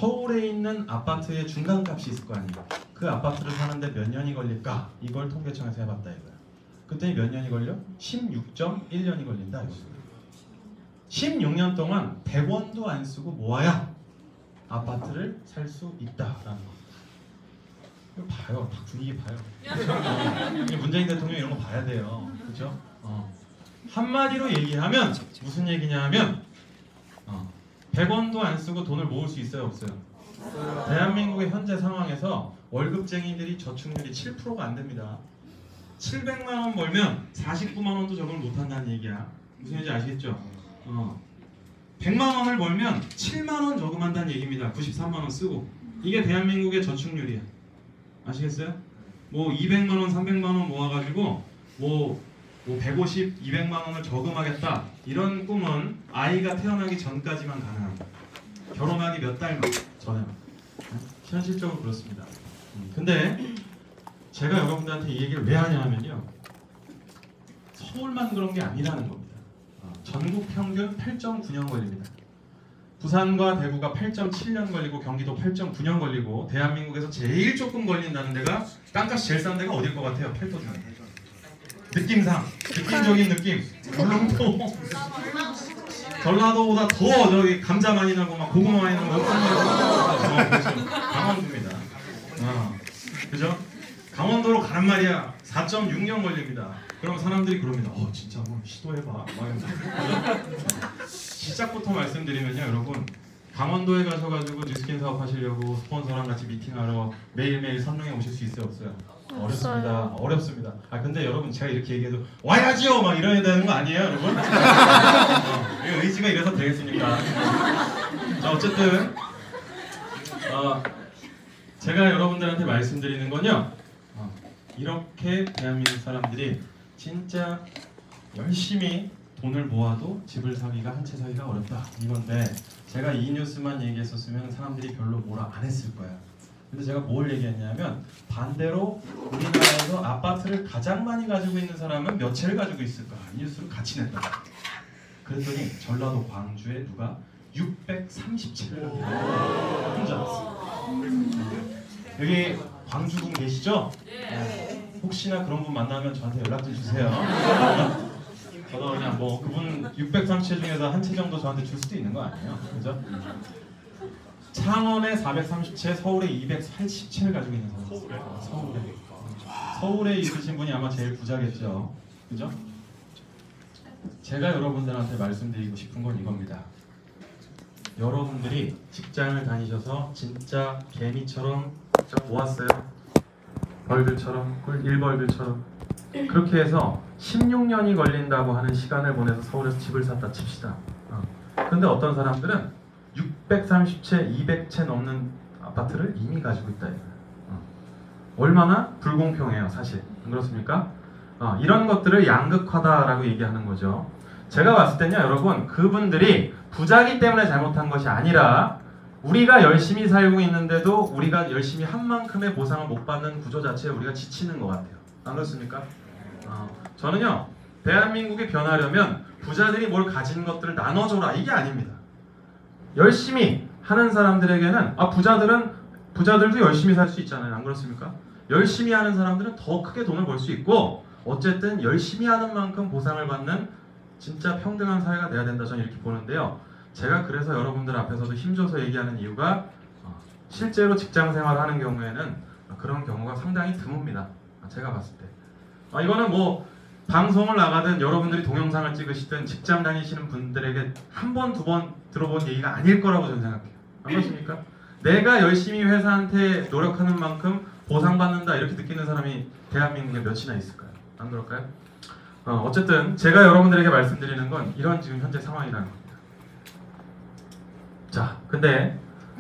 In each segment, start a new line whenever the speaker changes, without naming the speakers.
서울에 있는 아파트의 중간값이 있을 거 아니에요. 그 아파트를 사는데 몇 년이 걸릴까? 이걸 통계청에서 해봤다 이거야. 그때 몇 년이 걸려? 16.1년이 걸린다 이거. 16년 동안 100원도 안 쓰고 모아야 아파트를 살 수 있다라는 거. 이거 봐요. 분위기 봐요. 문재인 대통령 이런 거 봐야 돼요. 그죠? 한마디로 얘기하면 무슨 얘기냐면 100원도 안 쓰고 돈을 모을 수 있어요? 없어요? 대한민국의 현재 상황에서 월급쟁이들이 저축률이 7%가 안 됩니다. 700만 원 벌면 49만 원도 적응을 못 한다는 얘기야. 무슨 얘기인지 아시겠죠? 100만 원을 벌면 7만 원 저금한다는 얘기입니다. 93만 원 쓰고. 이게 대한민국의 저축률이야. 아시겠어요? 뭐 200만 원, 300만 원 모아가지고 뭐 150, 200만 원을 저금하겠다. 이런 꿈은 아이가 태어나기 전까지만 가능합니다. 결혼하기 몇 달 전에만. 현실적으로 그렇습니다. 근데 제가 여러분들한테 이 얘기를 왜 하냐 하면요. 서울만 그런 게 아니라는 겁니다. 전국 평균 8.9년 걸립니다. 부산과 대구가 8.7년 걸리고 경기도 8.9년 걸리고 대한민국에서 제일 조금 걸린다는 데가 땅값이 제일 싼 데가 어딜 것 같아요? 팔도 중에. 느낌상, 느낌적인 느낌. 울릉도. 전라도보다 더 저기 감자 많이 나고 막 고구마 많이 나고 그렇죠. 강원도입니다. 그죠? 강원도로 가란 말이야. 4.6년 걸립니다. 그럼 사람들이 그럽니다. 진짜 한번 시도해봐. 시작부터 말씀드리면요, 여러분. 강원도에 가셔가지고 뉴스킨 사업 하시려고 스폰서랑 같이 미팅하러 매일매일 선릉에 오실 수 있어요, 없어요? 어렵습니다. 어렵습니다. 근데 여러분 제가 이렇게 얘기해도 와야지요! 막 이래야 되는 거 아니에요, 여러분? 의지가 이래서 되겠습니까? 자, 어쨌든 제가 여러분들한테 말씀드리는 건요, 이렇게 대한민국 사람들이 진짜 열심히 돈을 모아도 집을 사기가 한 채 사기가 어렵다 이건데, 제가 이 뉴스만 얘기했었으면 사람들이 별로 뭐라 안 했을 거예요. 근데 제가 뭘 얘기했냐면, 반대로 우리나라에서 아파트를 가장 많이 가지고 있는 사람은 몇 채를 가지고 있을까, 이 뉴스를 같이 냈다. 그랬더니 전라도 광주에 누가 630채를 혼자. 여기 광주분 계시죠? 혹시나 그런 분 만나면 저한테 연락 좀 주세요. 저도 그냥 뭐 그분 630채 중에서 한 채 정도 저한테 줄 수도 있는 거 아니에요? 그죠? 창원에 430채, 서울에 280채를 가지고 있는 사람. 서울에 있으신 분이 아마 제일 부자겠죠. 그죠? 제가 여러분들한테 말씀드리고 싶은 건 이겁니다. 여러분들이 직장을 다니셔서 진짜 개미처럼 모았어요. 벌들처럼, 일벌들처럼. 그렇게 해서 16년이 걸린다고 하는 시간을 보내서 서울에서 집을 샀다 칩시다. 근데 어떤 사람들은 630채, 200채 넘는 아파트를 이미 가지고 있다 이거예요. 얼마나 불공평해요, 사실. 안 그렇습니까? 이런 것들을 양극화다라고 얘기하는 거죠. 제가 봤을 때는요, 여러분, 그분들이 부자기 때문에 잘못한 것이 아니라 우리가 열심히 살고 있는데도 우리가 열심히 한 만큼의 보상을 못 받는 구조 자체에 우리가 지치는 것 같아요. 안 그렇습니까? 저는요, 대한민국이 변하려면 부자들이 뭘 가진 것들을 나눠줘라, 이게 아닙니다. 열심히 하는 사람들에게는, 부자들도 열심히 살 수 있잖아요. 안 그렇습니까? 열심히 하는 사람들은 더 크게 돈을 벌 수 있고, 어쨌든 열심히 하는 만큼 보상을 받는 진짜 평등한 사회가 돼야 된다, 저는 이렇게 보는데요. 제가 그래서 여러분들 앞에서도 힘줘서 얘기하는 이유가, 실제로 직장 생활을 하는 경우에는 그런 경우가 상당히 드뭅니다. 제가 봤을 때. 이거는 뭐 방송을 나가든 여러분들이 동영상을 찍으시든 직장 다니시는 분들에게 한 번, 두 번 들어본 얘기가 아닐 거라고 저는 생각해요. 안 그렇습니까? 내가 열심히 회사한테 노력하는 만큼 보상받는다 이렇게 느끼는 사람이 대한민국에 몇이나 있을까요? 안 그럴까요? 어쨌든 제가 여러분들에게 말씀드리는 건 이런 지금 현재 상황이라는 겁니다. 자, 근데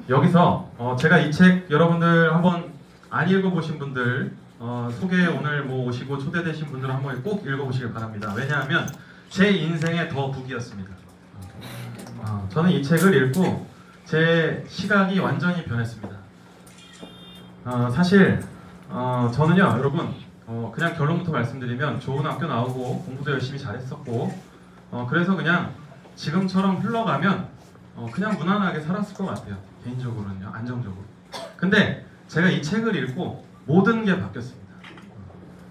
여기서 제가 이 책 여러분들 한번 안 읽어보신 분들 소개 오늘 뭐 오시고 초대되신 분들 한번 꼭 읽어보시길 바랍니다. 왜냐하면 제 인생의 더 북이었습니다. 저는 이 책을 읽고 제 시각이 완전히 변했습니다. 사실 저는요, 여러분, 그냥 결론부터 말씀드리면 좋은 학교 나오고 공부도 열심히 잘했었고, 그래서 그냥 지금처럼 흘러가면 그냥 무난하게 살았을 것 같아요. 개인적으로는요. 안정적으로. 근데 제가 이 책을 읽고 모든 게 바뀌었습니다.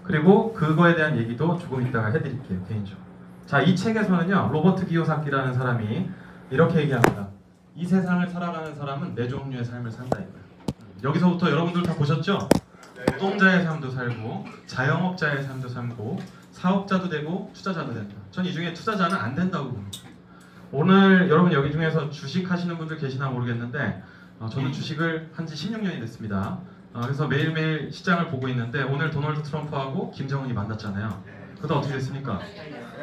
그리고 그거에 대한 얘기도 조금 이따가 해드릴게요. 개인적으로. 자, 이 책에서는요. 로버트 기요사키라는 사람이 이렇게 얘기합니다. 이 세상을 살아가는 사람은 네 종류의 삶을 산다 이거예요. 여기서부터 여러분들 다 보셨죠? 노동자의 삶도 살고 자영업자의 삶도 살고 사업자도 되고 투자자도 된다. 전 이 중에 투자자는 안 된다고 봅니다. 오늘 여러분 여기 중에서 주식 하시는 분들 계시나 모르겠는데 저는 주식을 한 지 16년이 됐습니다. 그래서 매일매일 시장을 보고 있는데 오늘 도널드 트럼프하고 김정은이 만났잖아요. 그다음 어떻게 됐습니까?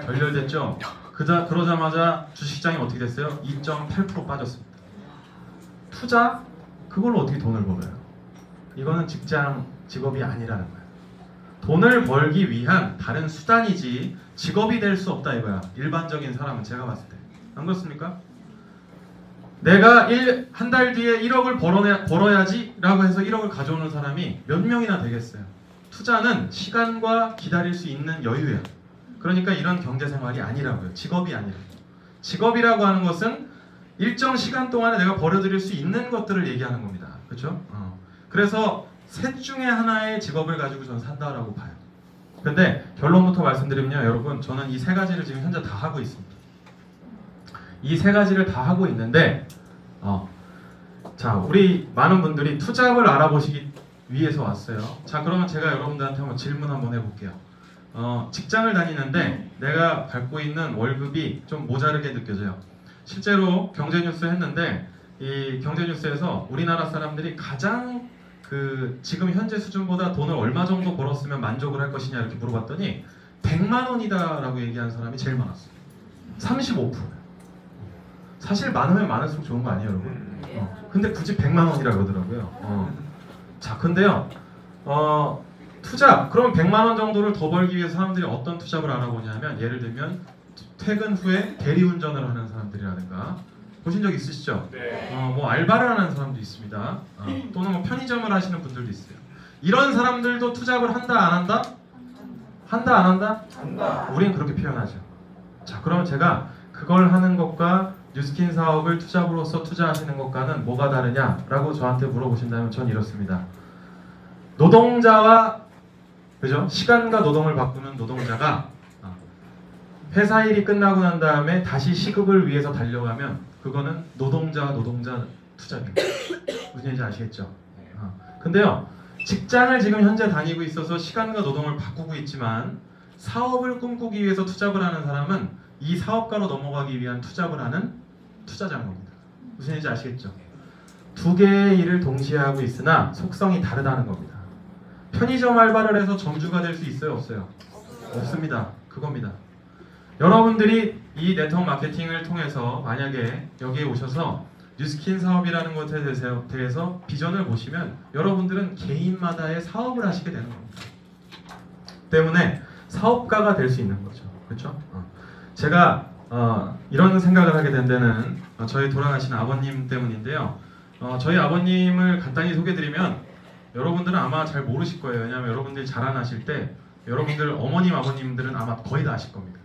결렬됐죠? 그러자마자 주식시장이 어떻게 됐어요? 2.8% 빠졌습니다. 투자? 그걸로 어떻게 돈을 벌어요? 이거는 직업이 아니라는 거예요. 돈을 벌기 위한 다른 수단이지 직업이 될 수 없다 이거야. 일반적인 사람은 제가 봤을 때. 안 그렇습니까? 내가 한 달 뒤에 1억을 벌어야지 라고 해서 1억을 가져오는 사람이 몇 명이나 되겠어요. 투자는 시간과 기다릴 수 있는 여유야. 그러니까 이런 경제생활이 아니라고요. 직업이 아니라고. 직업이라고 하는 것은 일정 시간 동안에 내가 벌어들일 수 있는 것들을 얘기하는 겁니다. 그렇죠? 그래서 셋 중에 하나의 직업을 가지고 저는 산다라고 봐요. 근데 결론부터 말씀드리면요. 여러분 저는 이 세 가지를 지금 현재 다 하고 있습니다. 이 세 가지를 다 하고 있는데 자, 우리 많은 분들이 투잡을 알아보시기 위해서 왔어요. 자, 그러면 제가 여러분들한테 한번 질문 한번 해볼게요. 직장을 다니는데 내가 받고 있는 월급이 좀 모자르게 느껴져요. 실제로 경제뉴스 했는데 이 경제뉴스에서 우리나라 사람들이 가장 지금 현재 수준보다 돈을 얼마 정도 벌었으면 만족을 할 것이냐 이렇게 물어봤더니 100만 원이다 라고 얘기한 사람이 제일 많았어요. 35%예요. 사실 많으면 많을수록 좋은 거 아니에요, 여러분? 근데 굳이 100만 원이라고 그러더라고요. 자, 근데요, 투잡, 그럼 100만 원 정도를 더 벌기 위해서 사람들이 어떤 투잡을 알아보냐면, 예를 들면 퇴근 후에 대리운전을 하는 사람들이라든가, 보신 적 있으시죠?
네.
뭐 알바를 하는 사람도 있습니다. 또는 뭐 편의점을 하시는 분들도 있어요. 이런 사람들도 투잡을 한다, 안 한다? 한다, 안 한다?
한다.
우리는 그렇게 표현하죠. 자, 그러면 제가 그걸 하는 것과 뉴스킨 사업을 투잡으로서 투자하시는 것과는 뭐가 다르냐라고 저한테 물어보신다면 전 이렇습니다. 노동자와 그죠? 시간과 노동을 바꾸는 노동자가 회사 일이 끝나고 난 다음에 다시 시급을 위해서 달려가면 그거는 노동자 투잡입니다. 무슨 얘기인지 아시겠죠? 근데요, 직장을 지금 현재 다니고 있어서 시간과 노동을 바꾸고 있지만 사업을 꿈꾸기 위해서 투잡을 하는 사람은 이 사업가로 넘어가기 위한 투잡을 하는 투자자인 겁니다. 무슨 얘기인지 아시겠죠? 두 개의 일을 동시에 하고 있으나 속성이 다르다는 겁니다. 편의점 알바를 해서 점주가 될 수 있어요? 없어요? 없습니다. 그겁니다. 여러분들이 이 네트워크 마케팅을 통해서 만약에 여기에 오셔서 뉴스킨 사업이라는 것에 대해서 비전을 보시면 여러분들은 개인마다의 사업을 하시게 되는 겁니다. 때문에 사업가가 될 수 있는 거죠. 그렇죠? 제가 이런 생각을 하게 된 데는 저희 돌아가신 아버님 때문인데요. 저희 아버님을 간단히 소개드리면 여러분들은 아마 잘 모르실 거예요. 왜냐하면 여러분들이 자라나실 때 여러분들 어머님 아버님들은 아마 거의 다 아실 겁니다.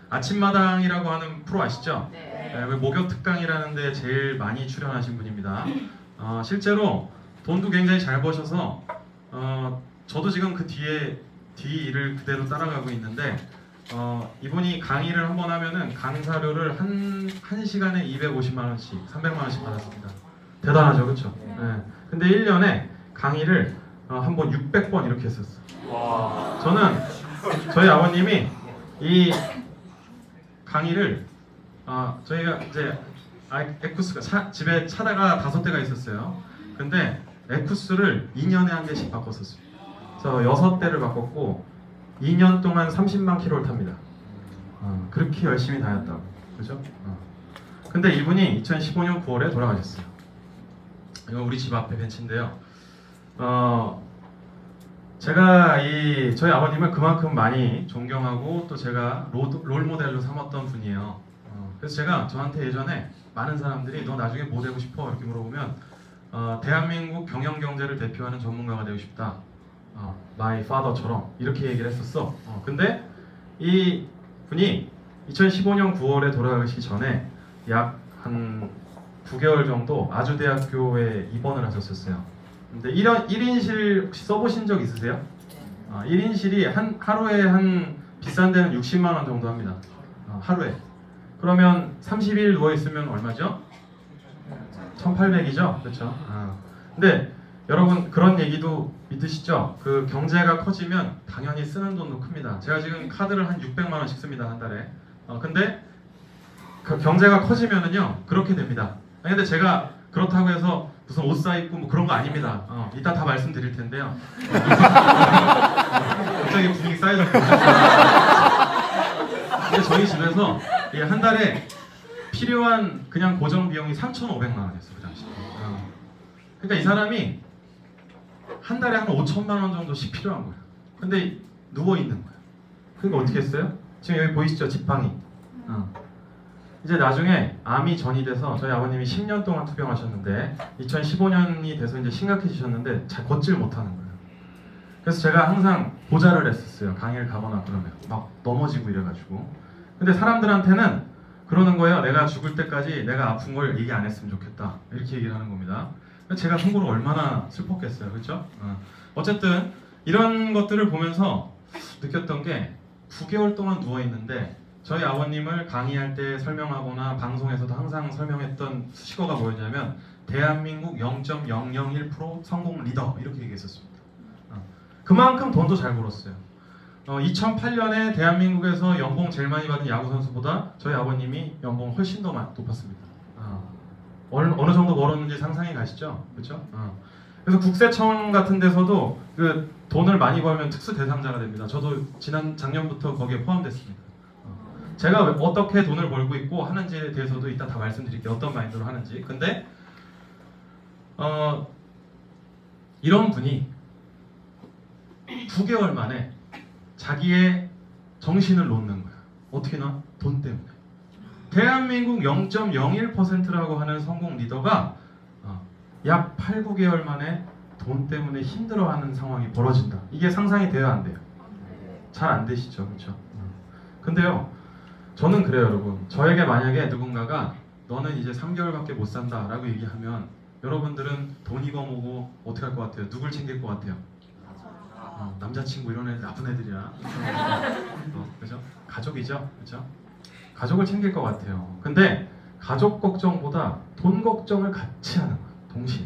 아침마당이라고 하는 프로 아시죠?
네.
목욕 특강이라는 데 제일 많이 출연하신 분입니다. 실제로 돈도 굉장히 잘 버셔서 저도 지금 그 뒤 일을 그대로 따라가고 있는데 이분이 강의를 한번 하면은 강사료를 한 시간에 250만 원씩, 300만 원씩 받았습니다. 대단하죠, 그렇죠? 네. 근데 1년에 강의를 한 번 600번 이렇게 했었어요.
와.
저는 저희 아버님이 이 강의를 저희가 이제 에쿠스가 집에 차다가 5대가 있었어요. 근데 에쿠스를 2년에 한 대씩 바꿨었어요. 그래서 6대를 바꿨고 2년 동안 30만 킬로를 탑니다. 그렇게 열심히 다녔다고. 그죠? 근데 이분이 2015년 9월에 돌아가셨어요. 이거 우리 집 앞에 벤치인데요. 제가 저희 아버님을 그만큼 많이 존경하고 또 제가 롤 모델로 삼았던 분이에요. 그래서 제가 저한테 예전에 많은 사람들이 너 나중에 뭐 되고 싶어? 이렇게 물어보면 대한민국 경영 경제를 대표하는 전문가가 되고 싶다. my father처럼 이렇게 얘기를 했었어. 근데 이 분이 2015년 9월에 돌아가시기 전에 약 한 9개월 정도 아주대학교에 입원을 하셨었어요. 근데 1인실 혹시 써보신 적 있으세요? 1인실이 하루에 한 비싼 데는 60만 원 정도 합니다. 하루에. 그러면 30일 누워있으면 얼마죠? 1800이죠? 그렇죠? 근데 여러분 그런 얘기도 믿으시죠? 그 경제가 커지면 당연히 쓰는 돈도 큽니다. 제가 지금 카드를 한 600만 원씩 씁니다. 한 달에. 근데 그 경제가 커지면은요 그렇게 됩니다. 근데 제가 그렇다고 해서 무슨 옷 사입고 뭐 그런 거 아닙니다. 이따 다 말씀드릴 텐데요. 갑자기 분위기 쌓여졌거든요. 근데 저희 집에서 한 달에 필요한 그냥 고정 비용이 3,500만 원이었어요. 그 당시. 그러니까 이 사람이 한 달에 한 5천만 원 정도씩 필요한 거예요. 근데 누워 있는 거예요. 그러니까 어떻게 했어요? 지금 여기 보이시죠? 지팡이. 이제 나중에 암이 전이 돼서 저희 아버님이 10년 동안 투병하셨는데 2015년이 돼서 이제 심각해지셨는데 잘 걷질 못하는 거예요. 그래서 제가 항상 보좌를 했었어요. 강의를 가거나 그러면 막 넘어지고 이래가지고. 근데 사람들한테는 그러는 거예요. 내가 죽을 때까지 내가 아픈 걸 얘기 안 했으면 좋겠다. 이렇게 얘기를 하는 겁니다. 제가 속으로 얼마나 슬펐겠어요. 그렇죠? 어쨌든 이런 것들을 보면서 느꼈던 게 9개월 동안 누워있는데 저희 아버님을 강의할 때 설명하거나 방송에서도 항상 설명했던 수식어가 뭐였냐면 대한민국 0.001% 성공 리더 이렇게 얘기했었습니다. 그만큼 돈도 잘 벌었어요. 2008년에 대한민국에서 연봉 제일 많이 받은 야구 선수보다 저희 아버님이 연봉 훨씬 더 높았습니다. 어느 정도 벌었는지 상상이 가시죠? 그렇죠? 그래서 국세청 같은 데서도 그 돈을 많이 벌면 특수 대상자가 됩니다. 저도 작년부터 거기에 포함됐습니다. 제가 어떻게 돈을 벌고 있고 하는지에 대해서도 이따 다 말씀드릴게요. 어떤 마인드로 하는지. 근데 이런 분이 9개월 만에 자기의 정신을 놓는 거야. 어떻게 나? 돈 때문에. 대한민국 0.01%라고 하는 성공 리더가 약 8, 9개월 만에 돈 때문에 힘들어하는 상황이 벌어진다. 이게 상상이 돼요, 안 돼요? 잘 안 되시죠, 그렇죠? 근데요, 저는 그래요, 여러분. 저에게 만약에 누군가가 너는 이제 3개월밖에 못 산다 라고 얘기하면 여러분들은 돈 이거 뭐고 어떻게 할 것 같아요? 누굴 챙길 것 같아요? 남자친구 이런 애들 나쁜 애들이야. 그죠? 가족이죠, 그죠? 가족을 챙길 것 같아요. 근데 가족 걱정보다 돈 걱정을 같이 하는 거예요. 동시에.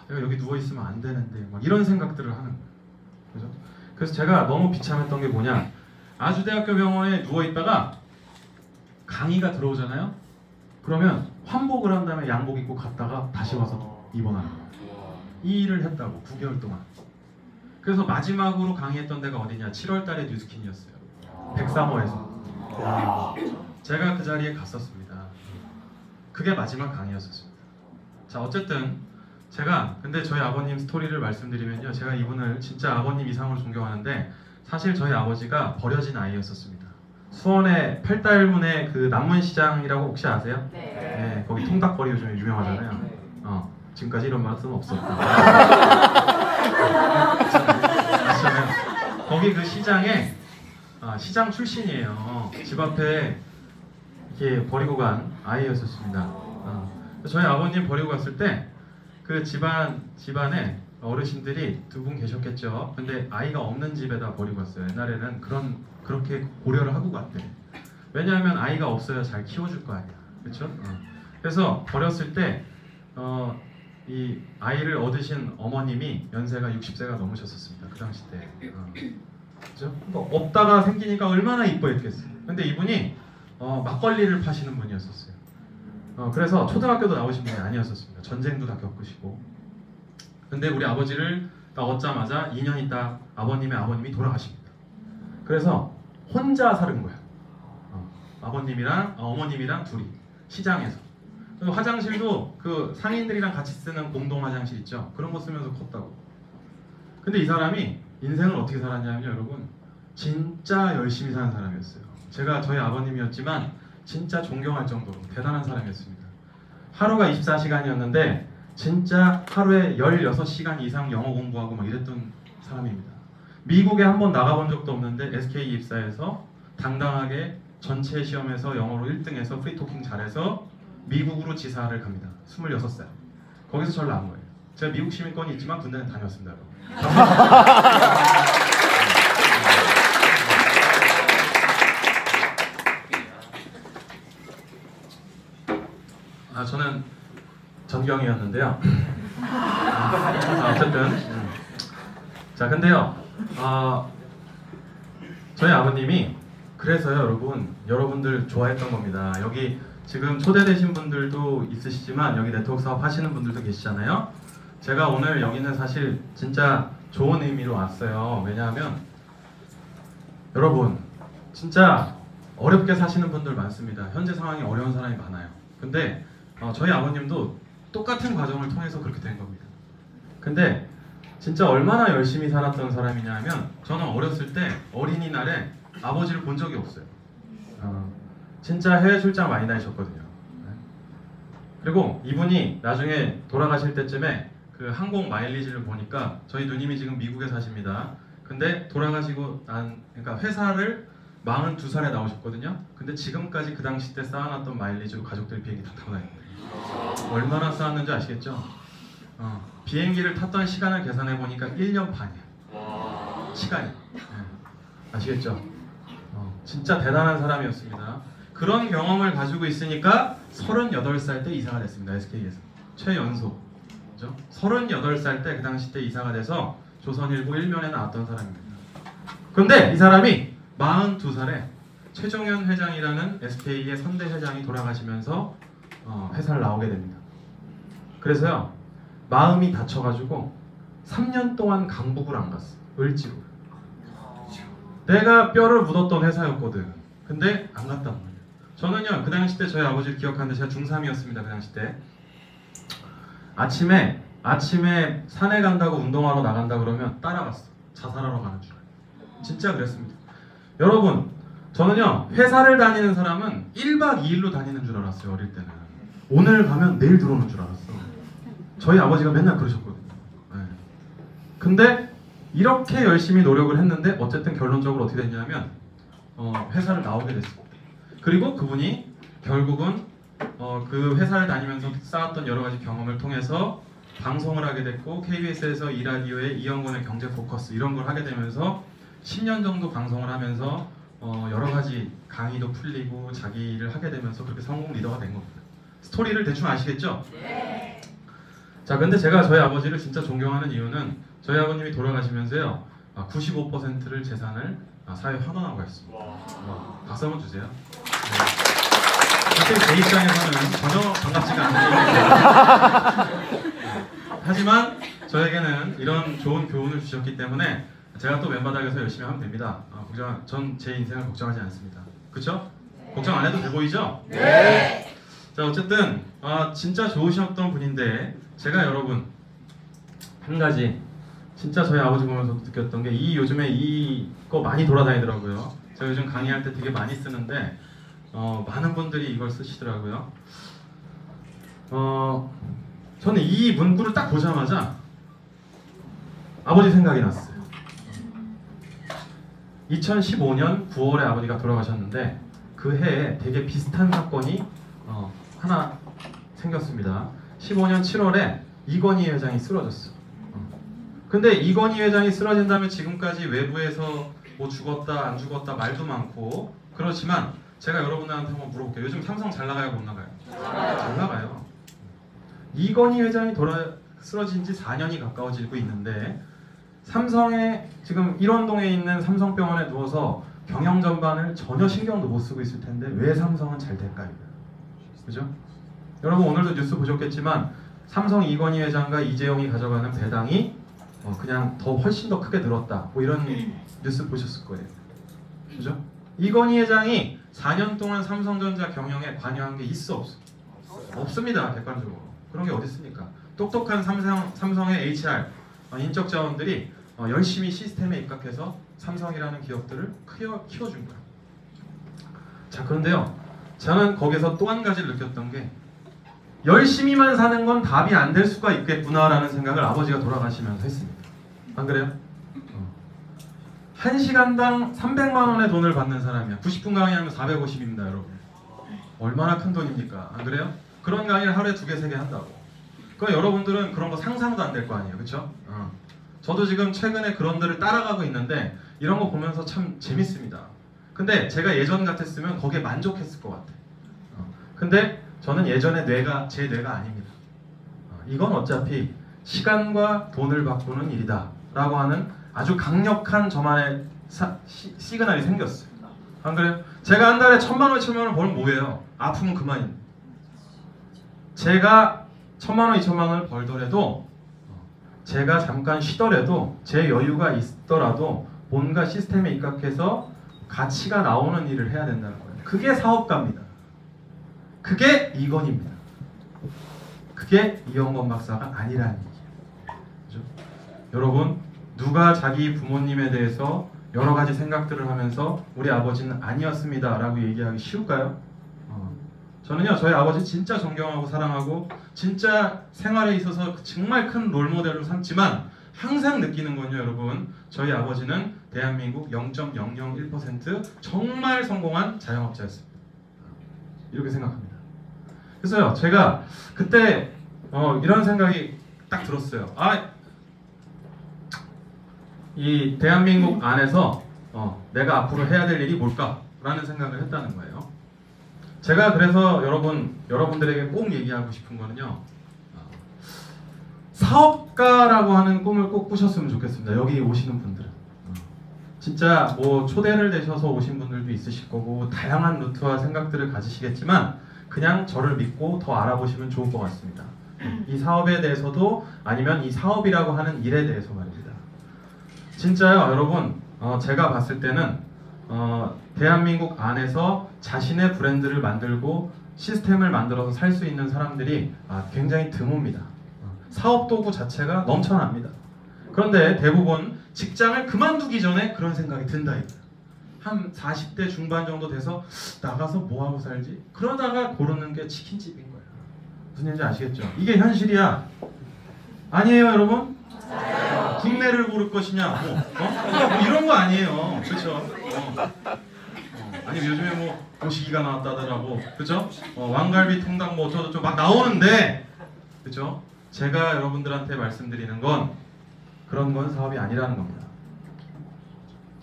내가 여기 누워 있으면 안 되는데 막 이런 생각들을 하는 거예요. 그죠? 그래서 제가 너무 비참했던 게 뭐냐? 아주대학교 병원에 누워 있다가 강의가 들어오잖아요. 그러면 환복을 한 다음에 양복 입고 갔다가 다시 와서 입원하는 거예요. 이 일을 했다고 9개월 동안. 그래서 마지막으로 강의했던 데가 어디냐? 7월달에 뉴스킨이었어요. 103호에서. 제가 그 자리에 갔었습니다. 그게 마지막 강의였었습니다. 자, 어쨌든 제가 근데 저희 아버님 스토리를 말씀드리면요, 제가 이분을 진짜 아버님 이상으로 존경하는데 사실 저희 아버지가 버려진 아이였었습니다. 수원의 팔달문의 그 남문시장이라고 혹시 아세요? 네. 거기 통닭거리 요즘에 유명하잖아요. 지금까지 이런 말은 없었다. 아시잖아요. 거기 그 시장에 시장 출신이에요. 집 앞에 이렇게 버리고 간 아이였었습니다. 저희 아버님 버리고 갔을 때 그 집안에 어르신들이 2분 계셨겠죠. 근데 아이가 없는 집에다 버리고 갔어요. 옛날에는 그렇게 고려를 하고 갔대. 왜냐하면 아이가 없어야 잘 키워줄 거 아니야. 그렇죠? 그래서 버렸을 때 이 아이를 얻으신 어머님이 연세가 60세가 넘으셨었습니다. 그 당시 때. 그렇죠? 그러니까 없다가 생기니까 얼마나 이뻐했겠어요. 근데 이분이 막걸리를 파시는 분이었었어요. 그래서 초등학교도 나오신 분이 아니었었습니다. 전쟁도 다 겪으시고. 근데 우리 아버지를 딱 얻자마자 2년 있다 아버님의 아버님이 돌아가십니다. 그래서 혼자 사는 거야. 아버님이랑 어머님이랑 둘이 시장에서. 그리고 화장실도 그 상인들이랑 같이 쓰는 공동 화장실 있죠. 그런 거 쓰면서 컸다고. 근데 이 사람이 인생을 어떻게 살았냐면요, 여러분. 진짜 열심히 사는 사람이었어요. 제가 저희 아버님이었지만 진짜 존경할 정도로 대단한 사람이었습니다. 하루가 24시간이었는데 진짜 하루에 16시간 이상 영어 공부하고 막 이랬던 사람입니다. 미국에 한번 나가본 적도 없는데 SK 입사해서 당당하게 전체 시험에서 영어로 1등해서 프리토킹 잘해서 미국으로 지사를 갑니다. 26살. 거기서 저를 낳은 거예요. 제가 미국 시민권이 있지만 군대는 다녔습니다. 저는 전경이었는데요. 어쨌든 자 근데요 저희 아버님이 그래서요 여러분들 좋아했던 겁니다. 여기 지금 초대되신 분들도 있으시지만 여기 네트워크 사업 하시는 분들도 계시잖아요. 제가 오늘 여기는 사실 진짜 좋은 의미로 왔어요. 왜냐하면 여러분 진짜 어렵게 사시는 분들 많습니다. 현재 상황이 어려운 사람이 많아요. 근데 저희 아버님도 똑같은 과정을 통해서 그렇게 된 겁니다. 근데 진짜 얼마나 열심히 살았던 사람이냐 하면 저는 어렸을 때 어린이날에 아버지를 본 적이 없어요. 진짜 해외 출장 많이 다니셨거든요. 그리고 이분이 나중에 돌아가실 때쯤에 그 항공 마일리지를 보니까 저희 누님이 지금 미국에 사십니다. 근데 돌아가시고 그러니까 회사를 42살에 나오셨거든요. 근데 지금까지 그 당시 때 쌓아놨던 마일리지로 가족들이 비행기 다 타고 다닙니다. 얼마나 쌓았는지 아시겠죠? 비행기를 탔던 시간을 계산해 보니까 1년 반이에요. 시간이. 아시겠죠? 진짜 대단한 사람이었습니다. 그런 경험을 가지고 있으니까 38살 때 이사가 됐습니다. SK에서. 최연소. 그죠? 38살 때 그 당시 때 이사가 돼서 조선일보 1면에 나왔던 사람입니다. 근데 이 사람이 42살에 최종현 회장이라는 SK의 선대 회장이 돌아가시면서 회사를 나오게 됩니다. 그래서요 마음이 다쳐가지고 3년 동안 강북을 안 갔어. 을지로. 내가 뼈를 묻었던 회사였거든. 근데 안 갔단 말이에요. 저는요 그 당시 때 저희 아버지를 기억하는데 제가 중3이었습니다. 그 당시 때 아침에 산에 간다고 운동하러 나간다 그러면 따라갔어. 자살하러 가는 줄. 진짜 그랬습니다. 여러분 저는요 회사를 다니는 사람은 1박 2일로 다니는 줄 알았어요. 어릴 때는. 오늘 가면 내일 들어오는 줄 알았어. 저희 아버지가 맨날 그러셨거든요. 네. 근데 이렇게 열심히 노력을 했는데 어쨌든 결론적으로 어떻게 됐냐면 회사를 나오게 됐습니다. 그리고 그분이 결국은 그 회사를 다니면서 쌓았던 여러 가지 경험을 통해서 방송을 하게 됐고 KBS에서 이라디오의 이영건의 경제 포커스 이런 걸 하게 되면서 10년 정도 방송을 하면서 여러 가지 강의도 풀리고 자기 일을 하게 되면서 그렇게 성공 리더가 된 겁니다. 스토리를 대충 아시겠죠? 네. 자, 근데 제가 저희 아버지를 진짜 존경하는 이유는 저희 아버님이 돌아가시면서요 95%를 재산을 사회에 환원하고 했습니다. 박수 한번 주세요. 네. 사실 제 입장에서는 전혀 반갑지가 않은 일인데 하지만 저에게는 이런 좋은 교훈을 주셨기 때문에 제가 또 맨바닥에서 열심히 하면 됩니다. 전 제 인생을 걱정하지 않습니다. 그쵸? 네. 걱정 안 해도 돼 보이죠? 네. 자 어쨌든 진짜 좋으셨던 분인데 제가 여러분 한 가지 진짜 저희 아버지 보면서 느꼈던 게 요즘에 이거 많이 돌아다니더라고요. 제가 요즘 강의할 때 되게 많이 쓰는데 많은 분들이 이걸 쓰시더라고요. 저는 이 문구를 딱 보자마자 아버지 생각이 났어요. 2015년 9월에 아버지가 돌아가셨는데 그 해에 되게 비슷한 사건이 하나 생겼습니다. 15년 7월에 이건희 회장이 쓰러졌어. 근데 이건희 회장이 쓰러진 다음에 지금까지 외부에서 뭐 죽었다 안 죽었다 말도 많고 그렇지만 제가 여러분들한테 한번 물어볼게요. 요즘 삼성 잘 나가요 못 나가요? 잘 나가요. 이건희 회장이 쓰러진 지 4년이 가까워지고 있는데 삼성에 지금 일원동에 있는 삼성병원에 누워서 경영 전반을 전혀 신경도 못 쓰고 있을 텐데 왜 삼성은 잘 될까요? 그죠? 여러분 오늘도 뉴스 보셨겠지만 삼성 이건희 회장과 이재용이 가져가는 배당이 그냥 훨씬 더 크게 늘었다. 뭐 이런 뉴스 보셨을 거예요. 그죠? 이건희 회장이 4년 동안 삼성전자 경영에 관여한 게 있어 없어? 없습니다. 객관적으로. 그런 게 어디 있습니까? 똑똑한 삼성의 HR 인적 자원들이 열심히 시스템에 입각해서 삼성이라는 기업들을 키워준 거야. 자 그런데요, 저는 거기서 또 한 가지를 느꼈던 게 열심히만 사는 건 답이 안 될 수가 있겠구나라는 생각을 아버지가 돌아가시면서 했습니다. 안 그래요? 1시간당 300만 원의 돈을 받는 사람이야. 90분 강의하면 450입니다, 여러분. 얼마나 큰 돈입니까? 안 그래요? 그런 강의를 하루에 2개, 3개 한다고. 그러니까 여러분들은 그런 거 상상도 안 될 거 아니에요, 그렇죠? 저도 지금 최근에 그런 데를 따라가고 있는데 이런 거 보면서 참 재밌습니다. 근데 제가 예전 같았으면 거기에 만족했을 것 같아요. 근데 저는 예전에 제 뇌가 아닙니다. 이건 어차피 시간과 돈을 바꾸는 일이다 라고 하는 아주 강력한 저만의 시그널이 생겼어요. 안 그래요? 제가 한 달에 1000만 원, 2000만 원을 벌면 뭐예요? 아프면 그만입니다. 제가 1000만 원, 2000만 원을 벌더라도, 제가 잠깐 쉬더라도, 제 여유가 있더라도 뭔가 시스템에 입각해서 가치가 나오는 일을 해야 된다는 거예요. 그게 사업가입니다. 그게 이건입니다. 그게 이영건 박사가 아니라는 얘기예요. 그죠? 여러분, 누가 자기 부모님에 대해서 여러 가지 생각들을 하면서 우리 아버지는 아니었습니다 라고 얘기하기 쉬울까요? 저는요, 저희 아버지 진짜 존경하고 사랑하고 진짜 생활에 있어서 정말 큰 롤모델로 삼지만 항상 느끼는 건요, 여러분, 저희 아버지는 대한민국 0.001% 정말 성공한 자영업자였습니다. 이렇게 생각합니다. 그래서요, 제가 그때 이런 생각이 딱 들었어요. 이 대한민국 안에서 내가 앞으로 해야 될 일이 뭘까? 라는 생각을 했다는 거예요. 제가 그래서 여러분들에게 꼭 얘기하고 싶은 거는요, 사업가라고 하는 꿈을 꼭 꾸셨으면 좋겠습니다. 여기 오시는 분들은 진짜 뭐 초대를 되셔서 오신 분들도 있으실 거고 다양한 루트와 생각들을 가지시겠지만 그냥 저를 믿고 더 알아보시면 좋을 것 같습니다. 이 사업에 대해서도 아니면 이 사업이라고 하는 일에 대해서 말입니다. 진짜요, 여러분, 제가 봤을 때는 대한민국 안에서 자신의 브랜드를 만들고 시스템을 만들어서 살 수 있는 사람들이 굉장히 드뭅니다. 사업 도구 자체가 넘쳐납니다. 그런데 대부분 직장을 그만두기 전에 그런 생각이 든다 이거예요. 한 40대 중반 정도 돼서 나가서 뭐하고 살지? 그러다가 고르는 게 치킨집인 거예요. 무슨 얘기인지 아시겠죠? 이게 현실이야. 아니에요, 여러분? 맞아요. 국내를 고를 것이냐, 뭐 이런 거 아니에요. 그렇죠? 아니 요즘에 뭐 고시기가 나왔다더라고, 그죠? 왕갈비 통닭 뭐 어쩌고저쩌고 막 나오는데, 그죠? 제가 여러분들한테 말씀드리는 건 그런 건 사업이 아니라는 겁니다.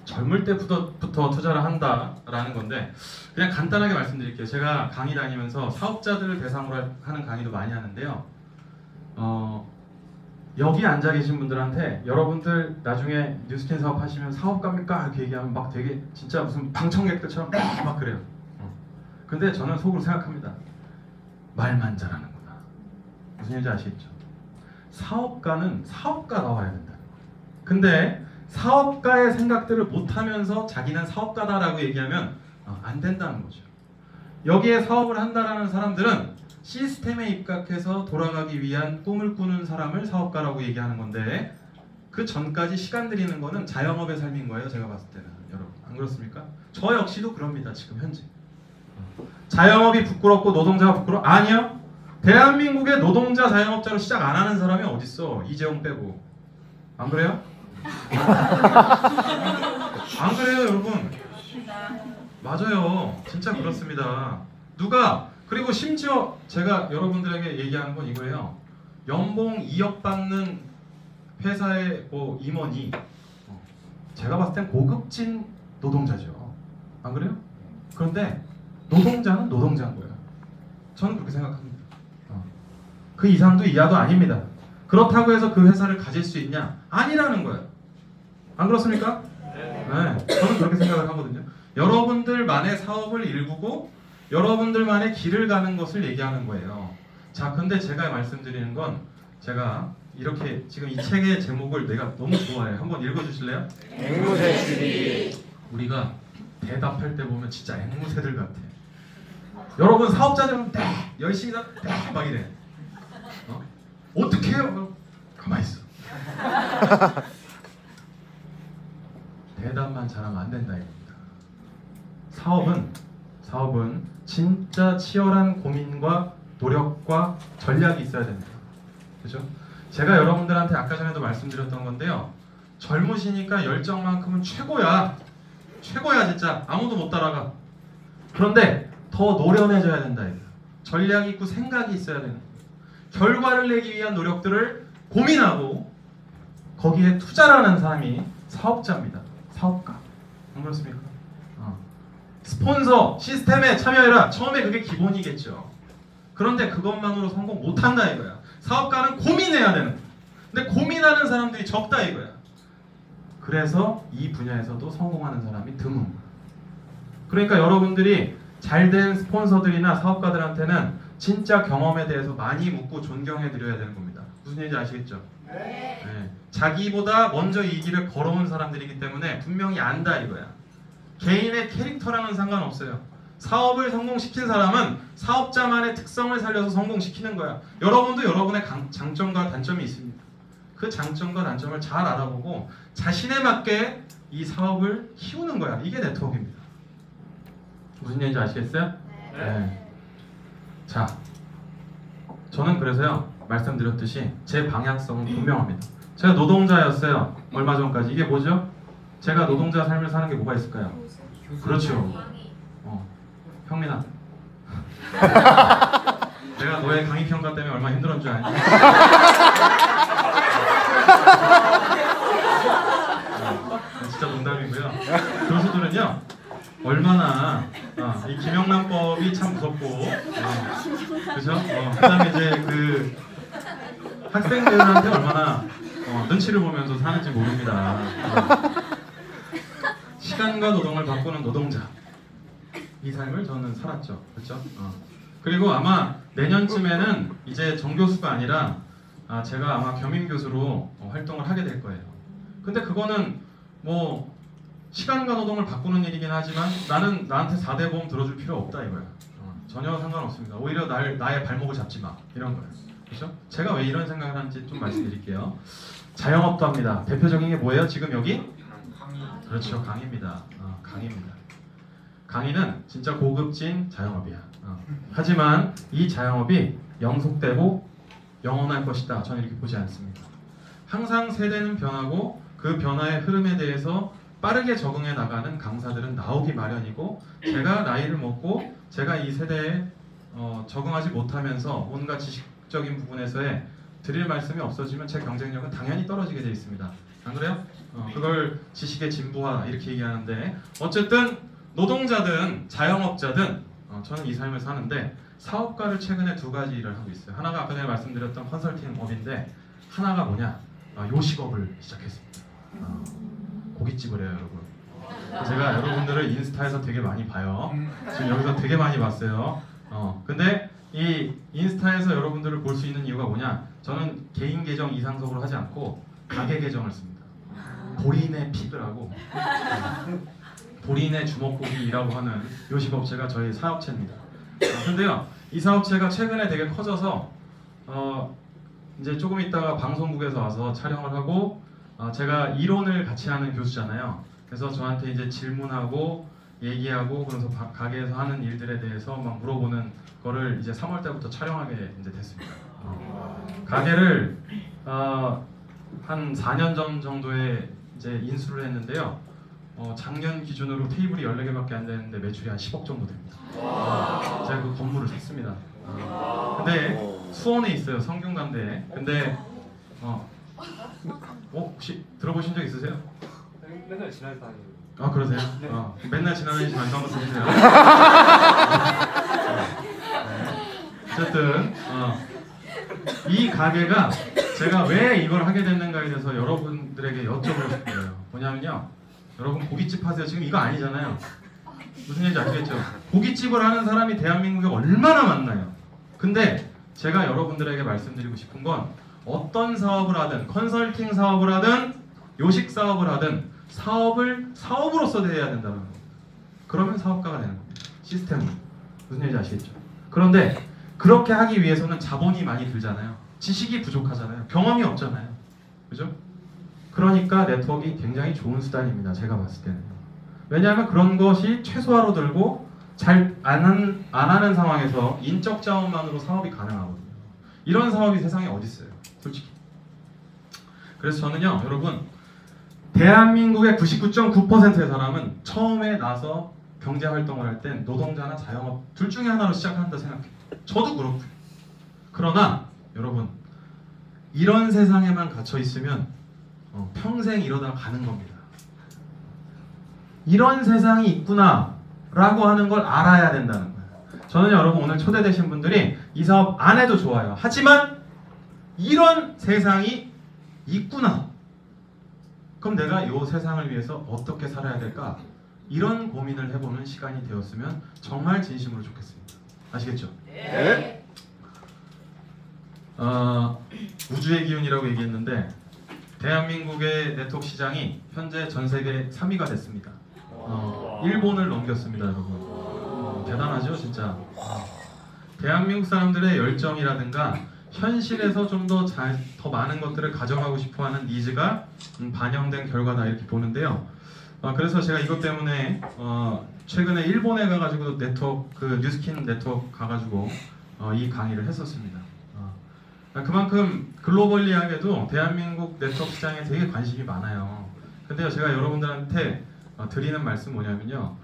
젊을 때부터 투자를 한다라는 건데, 그냥 간단하게 말씀드릴게요. 제가 강의 다니면서 사업자들을 대상으로 하는 강의도 많이 하는데요. 여기 앉아 계신 분들한테 여러분들 나중에 뉴스킨 사업 하시면 사업가입니까? 이렇게 얘기하면 막 되게 진짜 무슨 방청객들처럼 막 그래요. 근데 저는 속으로 생각합니다. 말만 잘하는구나. 무슨 얘기인지 아시겠죠? 사업가는 사업가 나와야 된다는 거예요. 근데 사업가의 생각들을 못하면서 자기는 사업가다라고 얘기하면 안 된다는 거죠. 여기에 사업을 한다라는 사람들은 시스템에 입각해서 돌아가기 위한 꿈을 꾸는 사람을 사업가라고 얘기하는 건데, 그 전까지 시간 들이는 거는 자영업의 삶인 거예요. 제가 봤을 때는. 여러분, 안 그렇습니까? 저 역시도 그럽니다. 지금 현재 자영업이 부끄럽고 노동자가 부끄러워? 아니요. 대한민국의 노동자 자영업자로 시작 안 하는 사람이 어딨어, 이재용 빼고. 안 그래요? 안 그래요, 여러분? 맞아요. 진짜 그렇습니다. 그리고 심지어 제가 여러분들에게 얘기하는 건 이거예요. 연봉 2억 받는 회사의 임원이 제가 봤을 땐 고급진 노동자죠. 안 그래요? 그런데 노동자는 노동자인 거예요. 저는 그렇게 생각합니다. 그 이상도 이하도 아닙니다. 그렇다고 해서 그 회사를 가질 수 있냐? 아니라는 거예요. 안 그렇습니까? 네, 저는 그렇게 생각을 하거든요. 여러분들만의 사업을 일구고 여러분들만의 길을 가는 것을 얘기하는 거예요. 자, 근데 제가 말씀드리는 건, 제가 이렇게 지금 이 책의 제목을 내가 너무 좋아해요. 한번 읽어주실래요? 앵무새들이. 우리가 대답할 때 보면 진짜 앵무새들 같아. 여러분, 사업자들은 열심히 막 이래. 어떻게 해요? 가만히 있어. 대답만 잘하면 안 된다 이겁니다. 사업은 진짜 치열한 고민과 노력과 전략이 있어야 됩니다. 그죠? 제가 여러분들한테 아까 전에도 말씀드렸던 건데요. 젊으시니까 열정만큼은 최고야. 최고야 진짜. 아무도 못 따라가. 그런데 더 노련해져야 된다. 전략이 있고 생각이 있어야 되는 거예요. 결과를 내기 위한 노력들을 고민하고 거기에 투자를 하는 사람이 사업자입니다. 사업가. 안 그렇습니까? 스폰서 시스템에 참여해라. 처음에 그게 기본이겠죠. 그런데 그것만으로 성공 못한다 이거야. 사업가는 고민해야 되는 거야. 근데 고민하는 사람들이 적다 이거야. 그래서 이 분야에서도 성공하는 사람이 드문. 그러니까 여러분들이 잘된 스폰서들이나 사업가들한테는 진짜 경험에 대해서 많이 묻고 존경해 드려야 되는 겁니다. 무슨 얘기인지 아시겠죠? 네. 자기보다 먼저 이 길을 걸어온 사람들이기 때문에 분명히 안다 이거야. 개인의 캐릭터랑은 상관없어요. 사업을 성공시킨 사람은 사업자만의 특성을 살려서 성공시키는 거야. 여러분도 여러분의 장점과 단점이 있습니다. 그 장점과 단점을 잘 알아보고 자신에 맞게 이 사업을 키우는 거야. 이게 네트워크입니다. 무슨 얘기인지 아시겠어요? 네. 자, 저는 그래서요 말씀드렸듯이 제 방향성은 분명합니다. 제가 노동자였어요. 얼마 전까지. 이게 뭐죠? 제가 노동자 삶을 사는 게 뭐가 있을까요? 그렇죠. 형민아. 내가 너의 강의 평가 때문에 얼마나 힘들었는 줄 아니? 진짜 농담이고요. 교수들은요 얼마나 이 김영란법이 참 무섭고 그죠? 그다음에 이제 그 학생들한테 얼마나 눈치를 보면서 사는지 모릅니다. 시간과 노동을 바꾸는 노동자. 이 삶을 저는 살았죠. 그렇죠? 그리고 아마 내년쯤에는 이제 정교수가 아니라 제가 아마 겸임교수로 활동을 하게 될 거예요. 근데 그거는 뭐 시간과 노동을 바꾸는 일이긴 하지만 나는 나한테 4대 보험 들어줄 필요 없다 이거야. 전혀 상관없습니다. 오히려 나의 발목을 잡지 마. 이런 거예요. 그렇죠? 제가 왜 이런 생각을 하는지 좀 말씀드릴게요. 자영업도 합니다. 대표적인 게 뭐예요? 지금 여기? 그렇죠. 강의입니다. 강의입니다. 강의는 진짜 고급진 자영업이야. 하지만 이 자영업이 영속되고 영원할 것이다. 저는 이렇게 보지 않습니다. 항상 세대는 변하고 그 변화의 흐름에 대해서 빠르게 적응해 나가는 강사들은 나오기 마련이고 제가 나이를 먹고 제가 이 세대에 적응하지 못하면서 온갖 지식적인 부분에서의 드릴 말씀이 없어지면 제 경쟁력은 당연히 떨어지게 되어 있습니다. 안 그래요? 그걸 지식의 진부화 이렇게 얘기하는데 어쨌든 노동자든 자영업자든 저는 이 삶을 사는데 사업가를 최근에 두 가지 일을 하고 있어요. 하나가 아까 전에 말씀드렸던 컨설팅업인데 하나가 뭐냐? 요식업을 시작했습니다. 고깃집을 해요 여러분. 제가 여러분들을 인스타에서 되게 많이 봐요. 지금 여기서 되게 많이 봤어요. 근데 이 인스타에서 여러분들을 볼 수 있는 이유가 뭐냐? 저는 개인 계정 이상석으로 하지 않고 가게 계정을 씁니다. 본인의 픽을 하고 본인의 주먹고기라고 하는 요식업체가 저희 사업체입니다. 근데요 이 사업체가 최근에 되게 커져서 이제 조금 있다가 방송국에서 와서 촬영을 하고 제가 이론을 같이 하는 교수잖아요. 그래서 저한테 이제 질문하고 얘기하고 그래서 가게에서 하는 일들에 대해서 막 물어보는 거를 이제 3월 때부터 촬영하게 이제 됐습니다. 가게를 한 4년 전 정도에 이제 인수를 했는데요. 작년 기준으로 테이블이 14개밖에 안 되는데 매출이 한 10억 정도 됩니다. 제가 그 건물을 샀습니다. 근데 수원에 있어요. 성균관대에. 근데 혹시 들어보신 적 있으세요?
맨날 지나서 다니는.
그러세요? 네. 맨날 지나다니시 반가운 거 쓰세요. 어쨌든 이 가게가 제가 왜 이걸 하게 됐는가에 대해서 여러분들에게 여쭤보고 싶어요. 뭐냐면요. 여러분 고깃집 하세요. 지금 이거 아니잖아요. 무슨 얘기인지 아시겠죠? 고깃집을 하는 사람이 대한민국에 얼마나 많나요? 근데 제가 여러분들에게 말씀드리고 싶은 건 어떤 사업을 하든 컨설팅 사업을 하든 요식 사업을 하든 사업을 사업으로서 대해야 된다는 겁니다. 그러면 사업가가 되는 겁니다. 시스템으로. 무슨 얘기인지 아시겠죠? 그런데 그렇게 하기 위해서는 자본이 많이 들잖아요. 지식이 부족하잖아요. 경험이 없잖아요. 그죠? 그러니까 네트워크가 굉장히 좋은 수단입니다. 제가 봤을 때는. 왜냐하면 그런 것이 최소화로 들고 잘 안 하는 상황에서 인적 자원만으로 사업이 가능하거든요. 이런 사업이 세상에 어디 있어요? 솔직히. 그래서 저는요, 여러분 대한민국의 99.9%의 사람은 처음에 나서 경제활동을 할 땐 노동자나 자영업 둘 중에 하나로 시작한다 생각해요. 저도 그렇고요. 그러나 여러분, 이런 세상에만 갇혀 있으면 평생 이러다 가는 겁니다. 이런 세상이 있구나 라고 하는 걸 알아야 된다는 거예요. 저는 여러분 오늘 초대되신 분들이 이 사업 안 해도 좋아요. 하지만 이런 세상이 있구나. 그럼 내가 이 세상을 위해서 어떻게 살아야 될까? 이런 고민을 해보는 시간이 되었으면 정말 진심으로 좋겠습니다. 아시겠죠?
네.
우주의 기운이라고 얘기했는데 대한민국의 네트워크 시장이 현재 전 세계 3위가 됐습니다. 일본을 넘겼습니다, 여러분. 대단하죠, 진짜. 대한민국 사람들의 열정이라든가 현실에서 좀 더 많은 것들을 가져가고 싶어하는 니즈가 반영된 결과다 이렇게 보는데요. 그래서 제가 이것 때문에 최근에 일본에 가가지고 네트워크 뉴스킨 네트워크 가가지고 이 강의를 했었습니다. 그만큼 글로벌리하게도 대한민국 네트워크 시장에 되게 관심이 많아요. 근데요, 제가 여러분들한테 드리는 말씀 뭐냐면요,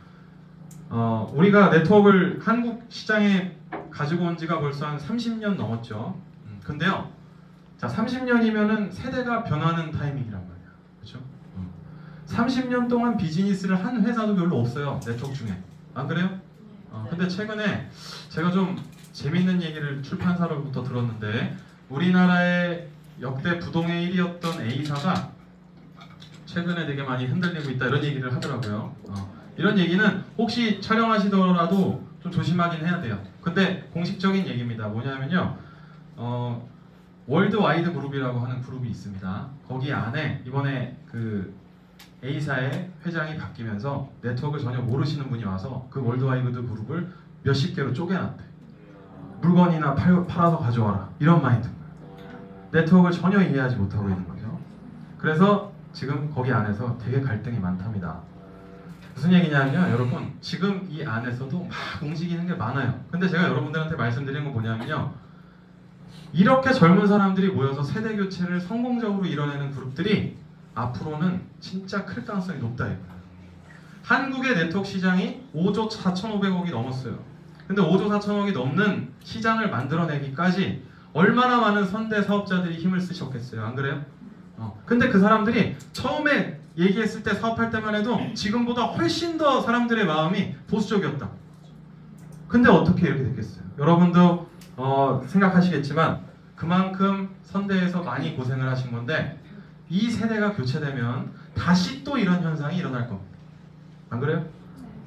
우리가 네트워크를 한국 시장에 가지고 온 지가 벌써 한 30년 넘었죠. 근데요, 자 30년이면은 세대가 변하는 타이밍이란 말이야, 그렇죠? 30년 동안 비즈니스를 한 회사도 별로 없어요, 네트워크 중에. 안 그래요? 근데 최근에 제가 좀 재밌는 얘기를 출판사로부터 들었는데, 우리나라의 역대 부동의 1위였던 A사가 최근에 되게 많이 흔들리고 있다 이런 얘기를 하더라고요. 이런 얘기는 혹시 촬영하시더라도 좀 조심하긴 해야 돼요. 근데 공식적인 얘기입니다. 뭐냐면요, 월드와이드 그룹이라고 하는 그룹이 있습니다. 거기 안에 이번에 그 A사의 회장이 바뀌면서 네트워크를 전혀 모르시는 분이 와서 그 월드와이드 그룹을 몇십 개로 쪼개놨대. 물건이나 팔아서 가져와라, 이런 마인드인 거예요. 네트워크를 전혀 이해하지 못하고 있는 거죠. 그래서 지금 거기 안에서 되게 갈등이 많답니다. 무슨 얘기냐면요, 여러분, 지금 이 안에서도 막 움직이는 게 많아요. 근데 제가 여러분들한테 말씀드리는 건 뭐냐면요, 이렇게 젊은 사람들이 모여서 세대 교체를 성공적으로 이뤄내는 그룹들이 앞으로는 진짜 클 가능성이 높다 이거예요. 한국의 네트워크 시장이 5조 4,500억이 넘었어요. 근데 5조 4천억이 넘는 시장을 만들어내기까지 얼마나 많은 선대 사업자들이 힘을 쓰셨겠어요, 안 그래요? 근데 그 사람들이 처음에 얘기했을 때, 사업할 때만 해도 지금보다 훨씬 더 사람들의 마음이 보수적이었다. 근데 어떻게 이렇게 됐겠어요? 여러분도 생각하시겠지만 그만큼 선대에서 많이 고생을 하신 건데, 이 세대가 교체되면 다시 또 이런 현상이 일어날 겁니다. 안 그래요?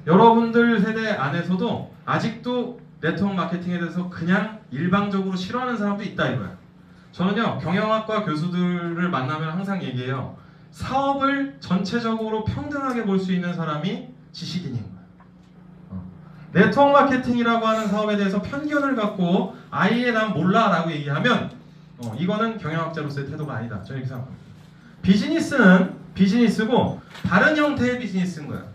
여러분들 세대 안에서도 아직도 네트워크 마케팅에 대해서 그냥 일방적으로 싫어하는 사람도 있다 이거야. 저는요, 경영학과 교수들을 만나면 항상 얘기해요. 사업을 전체적으로 평등하게 볼 수 있는 사람이 지식인인 거예요. 네트워크 마케팅이라고 하는 사업에 대해서 편견을 갖고 아예 난 몰라 라고 얘기하면 이거는 경영학자로서의 태도가 아니다, 저는 이렇게 생각합니다. 비즈니스는 비즈니스고 다른 형태의 비즈니스인 거예요.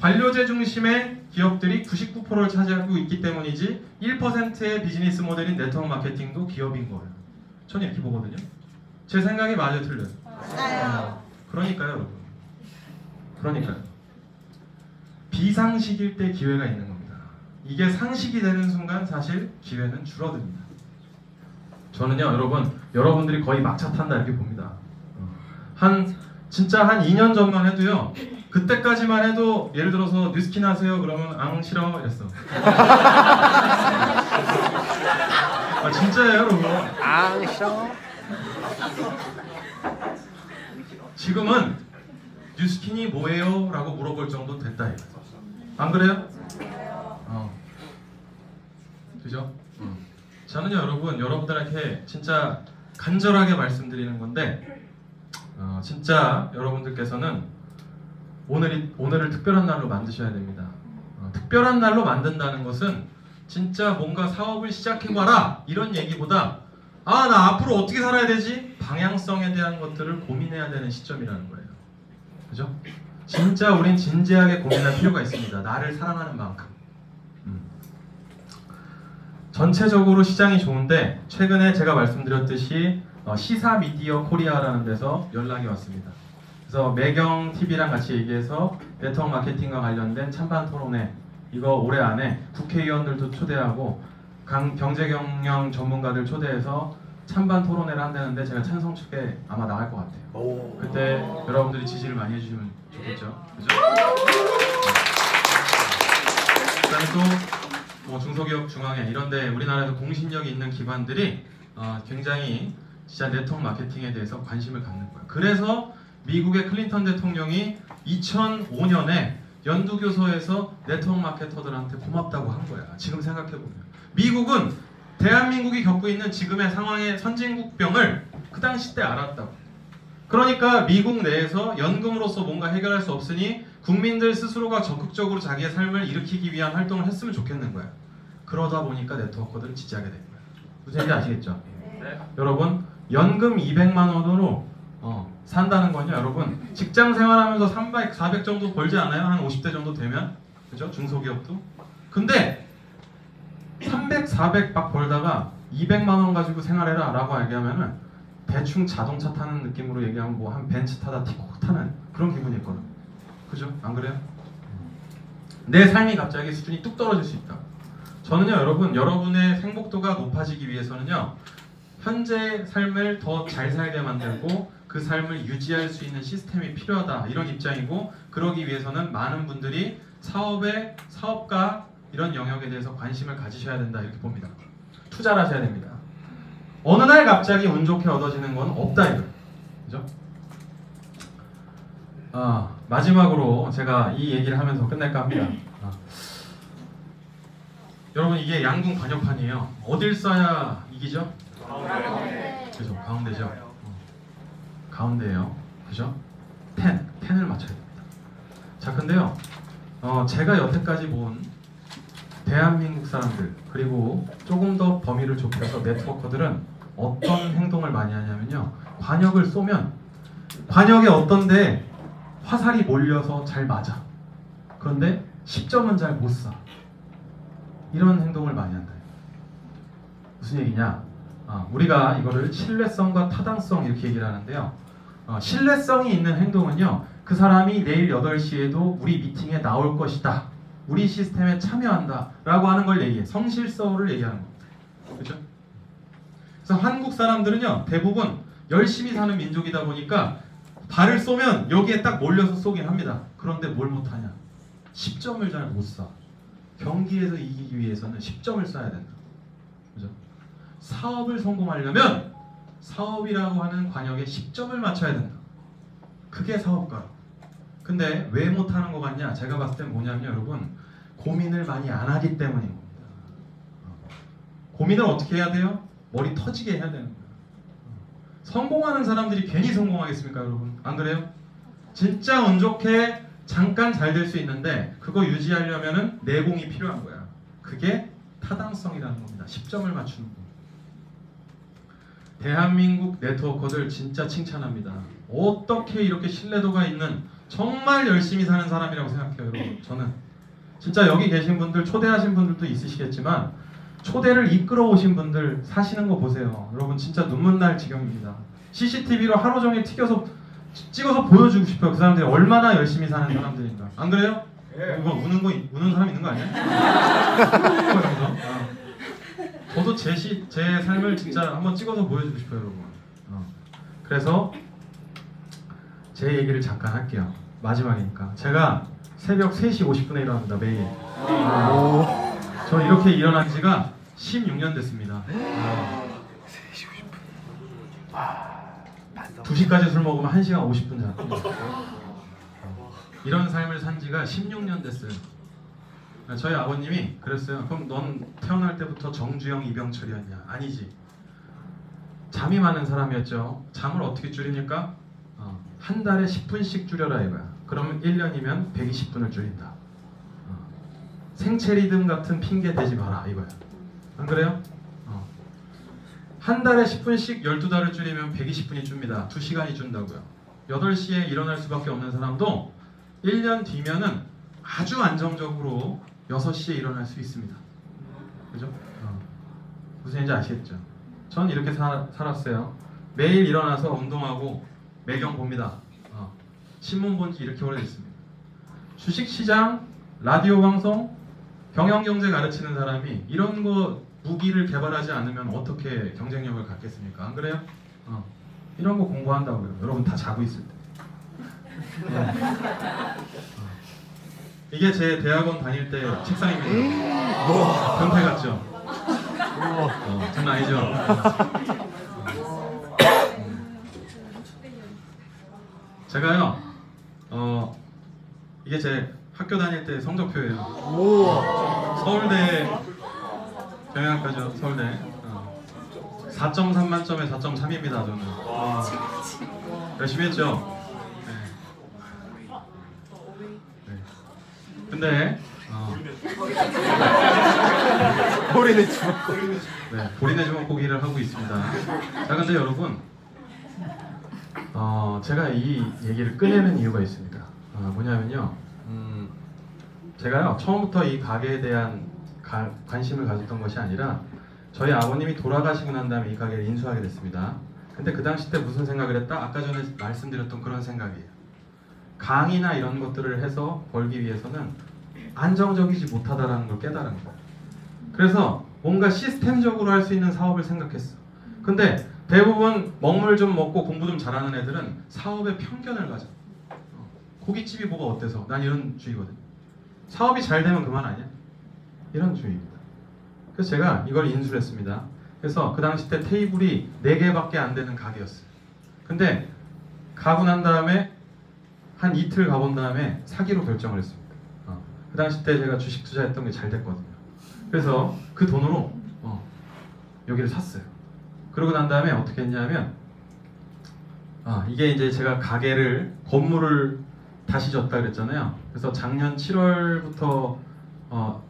관료제 중심의 기업들이 99%를 차지하고 있기 때문이지 1%의 비즈니스 모델인 네트워크 마케팅도 기업인 거예요. 저는 이렇게 보거든요. 제 생각이 맞아요, 틀려요?
맞아요.
그러니까요, 여러분. 그러니까요. 비상식일 때 기회가 있는 겁니다. 이게 상식이 되는 순간 사실 기회는 줄어듭니다. 저는요, 여러분들이 거의 막차 탄다 이렇게 봅니다. 진짜 한 2년 전만 해도요, 그때까지만 해도 예를 들어서 뉴스킨 하세요 그러면 앙 싫어 이랬어. 진짜예요, 여러분.
아, 싫어.
지금은 뉴스킨이 뭐예요? 라고 물어볼 정도 됐다 이거. 안 그래요? 그죠? 저는요, 여러분들에게 진짜 간절하게 말씀드리는 건데, 진짜 여러분들께서는 오늘을 특별한 날로 만드셔야 됩니다. 특별한 날로 만든다는 것은 진짜 뭔가 사업을 시작해봐라 이런 얘기보다, 나 앞으로 어떻게 살아야 되지? 방향성에 대한 것들을 고민해야 되는 시점이라는 거예요. 그죠? 진짜 우린 진지하게 고민할 필요가 있습니다. 나를 사랑하는 만큼. 전체적으로 시장이 좋은데, 최근에 제가 말씀드렸듯이 시사미디어 코리아라는 데서 연락이 왔습니다. 그래서 매경 TV랑 같이 얘기해서 네트워크 마케팅과 관련된 찬반 토론회 이거 올해 안에 국회의원들도 초대하고 경제 경영 전문가들 초대해서 찬반 토론회를 한다는데 제가 찬성 측에 아마 나갈 것 같아요. 그때 여러분들이 지지를 많이 해주시면 좋겠죠. 그죠? 그다음에 또 중소기업 중앙회 이런데 우리나라에서 공신력이 있는 기관들이 굉장히 진짜 네트워크 마케팅에 대해서 관심을 갖는 거예요. 그래서 미국의 클린턴 대통령이 2005년에 연두교서에서 네트워크 마케터들한테 고맙다고 한 거야. 지금 생각해보면 미국은 대한민국이 겪고 있는 지금의 상황의 선진국병을 그 당시 때 알았다고. 그러니까 미국 내에서 연금으로서 뭔가 해결할 수 없으니 국민들 스스로가 적극적으로 자기의 삶을 일으키기 위한 활동을 했으면 좋겠는 거야. 그러다 보니까 네트워커들을 지지하게 된 거야. 무슨 얘기인지 아시겠죠?
네.
여러분 연금 200만 원으로 산다는 건요, 여러분 직장 생활하면서 300, 400 정도 벌지 않아요? 한 50대 정도 되면, 그죠? 중소기업도. 근데 300, 400 막 벌다가 200만 원 가지고 생활해라 라고 얘기하면은 대충 자동차 타는 느낌으로 얘기하면 뭐 한 벤츠 타다 티코크 타는 그런 기분이 있거든. 그죠? 안 그래요? 내 삶이 갑자기 수준이 뚝 떨어질 수 있다. 저는요, 여러분, 여러분의 행복도가 높아지기 위해서는요, 현재 삶을 더 잘 살게 만들고 그 삶을 유지할 수 있는 시스템이 필요하다, 이런 입장이고, 그러기 위해서는 많은 분들이 사업에, 사업가 이런 영역에 대해서 관심을 가지셔야 된다, 이렇게 봅니다. 투자를 하셔야 됩니다. 어느 날 갑자기 운 좋게 얻어지는 건 없다, 이거예요. 그죠? 마지막으로 제가 이 얘기를 하면서 끝낼까 합니다. 여러분, 이게 양궁 관역판이에요. 어딜 쏴야 이기죠? 그죠? 가운데죠? 가운데예요. 그죠? 10을 맞춰야 됩니다. 자, 근데요, 제가 여태까지 본 대한민국 사람들, 그리고 조금 더 범위를 좁혀서 네트워커들은 어떤 행동을 많이 하냐면요, 관역을 쏘면 관역에 어떤데 화살이 몰려서 잘 맞아. 그런데 10점은 잘 못 쏴. 이런 행동을 많이 한다. 무슨 얘기냐? 우리가 이거를 신뢰성과 타당성 이렇게 얘기를 하는데요. 신뢰성이 있는 행동은요, 그 사람이 내일 8시에도 우리 미팅에 나올 것이다, 우리 시스템에 참여한다 라고 하는 걸 얘기해. 성실성을 얘기하는 겁니다. 그렇죠? 그래서 한국 사람들은요, 대부분 열심히 사는 민족이다 보니까 발을 쏘면 여기에 딱 몰려서 쏘긴 합니다. 그런데 뭘 못하냐? 10점을 잘 못 쏴. 경기에서 이기기 위해서는 10점을 쏴야 된다. 그죠? 사업을 성공하려면 사업이라고 하는 관역에 10점을 맞춰야 된다. 그게 사업가. 근데 왜 못하는 것 같냐? 제가 봤을 땐 뭐냐면 여러분, 고민을 많이 안 하기 때문인 겁니다. 고민을 어떻게 해야 돼요? 머리 터지게 해야 되는 거예요. 성공하는 사람들이 괜히 성공하겠습니까, 여러분? 안 그래요? 진짜 운 좋게 잠깐 잘 될 수 있는데 그거 유지하려면은 내공이 필요한 거야. 그게 타당성이라는 겁니다. 10점을 맞추는 거. 대한민국 네트워커들 진짜 칭찬합니다. 어떻게 이렇게 신뢰도가 있는 정말 열심히 사는 사람이라고 생각해요, 여러분. 저는 진짜 여기 계신 분들, 초대하신 분들도 있으시겠지만 초대를 이끌어 오신 분들 사시는 거 보세요. 여러분 진짜 눈물 날 지경입니다. CCTV로 하루 종일 찍어서 보여주고 싶어요. 그 사람들이 얼마나 열심히 사는 사람들인가. 안 그래요? 이거 우는 사람 있는 거 아니야? 저도 제 삶을 진짜 한번 찍어서 보여주고 싶어요, 여러분. 그래서 제 얘기를 잠깐 할게요. 마지막이니까. 제가 새벽 3시 50분에 일어납니다, 매일. 저 이렇게 일어난 지가 16년 됐습니다.
3시 50분.
2시까지 술 먹으면 1시간 50분 자. 이런 삶을 산 지가 16년 됐어요. 저희 아버님이 그랬어요. 그럼 넌 태어날 때부터 정주영, 이병철이었냐? 아니지. 잠이 많은 사람이었죠. 잠을 어떻게 줄이니까? 한 달에 10분씩 줄여라 이거야. 그러면 1년이면 120분을 줄인다. 생체 리듬 같은 핑계 대지 마라 이거야. 안 그래요? 한 달에 10분씩 12달을 줄이면 120분이 줍니다. 2시간이 준다고요. 8시에 일어날 수밖에 없는 사람도 1년 뒤면은 아주 안정적으로 6시에 일어날 수 있습니다. 그죠? 무슨 얘기인지 아시겠죠? 전 이렇게 살았어요. 매일 일어나서 운동하고 매경 봅니다. 신문 본 지 이렇게 오래됐습니다. 주식시장, 라디오 방송, 경영경제 가르치는 사람이 이런 거 무기를 개발하지 않으면 어떻게 경쟁력을 갖겠습니까? 안 그래요? 이런 거 공부한다고요. 여러분 다 자고 있을 때. 이게 제 대학원 다닐 때 책상입니다. 변태 같죠? 장난 아니죠? 제가요, 이게 제 학교 다닐 때 성적표예요. 서울대 경영학과죠, 서울대. 4.3 만점에 4.3입니다, 저는. 열심히 했죠? 네. 근데,
볼인의 주먹.
네, 본인의 주먹고기를 하고 있습니다. 자, 근데 여러분, 제가 이 얘기를 꺼내는 이유가 있습니다. 뭐냐면요, 제가요 처음부터 이 가게에 대한 관심을 가졌던 것이 아니라 저희 아버님이 돌아가시고 난 다음에 이 가게를 인수하게 됐습니다. 근데 그 당시 때 무슨 생각을 했다? 아까 전에 말씀드렸던 그런 생각이에요. 강의나 이런 것들을 해서 벌기 위해서는 안정적이지 못하다라는 걸 깨달은 거예요. 그래서 뭔가 시스템적으로 할 수 있는 사업을 생각했어. 근데 대부분 먹물 좀 먹고 공부 좀 잘하는 애들은 사업에 편견을 가져. 고깃집이 뭐가 어때서? 난 이런 주의거든. 사업이 잘 되면 그만 아니야? 이런 주의입니다. 그래서 제가 이걸 인수를 했습니다. 그래서 그 당시 때 테이블이 4개밖에 안 되는 가게였어요. 근데 가고 난 다음에 한 이틀 가본 다음에 사기로 결정을 했습니다. 그 당시 때 제가 주식 투자했던 게 잘 됐거든요. 그래서 그 돈으로 여기를 샀어요. 그러고 난 다음에 어떻게 했냐면 이게 이제 제가 가게를 건물을 다시 졌다 그랬잖아요. 그래서 작년 7월부터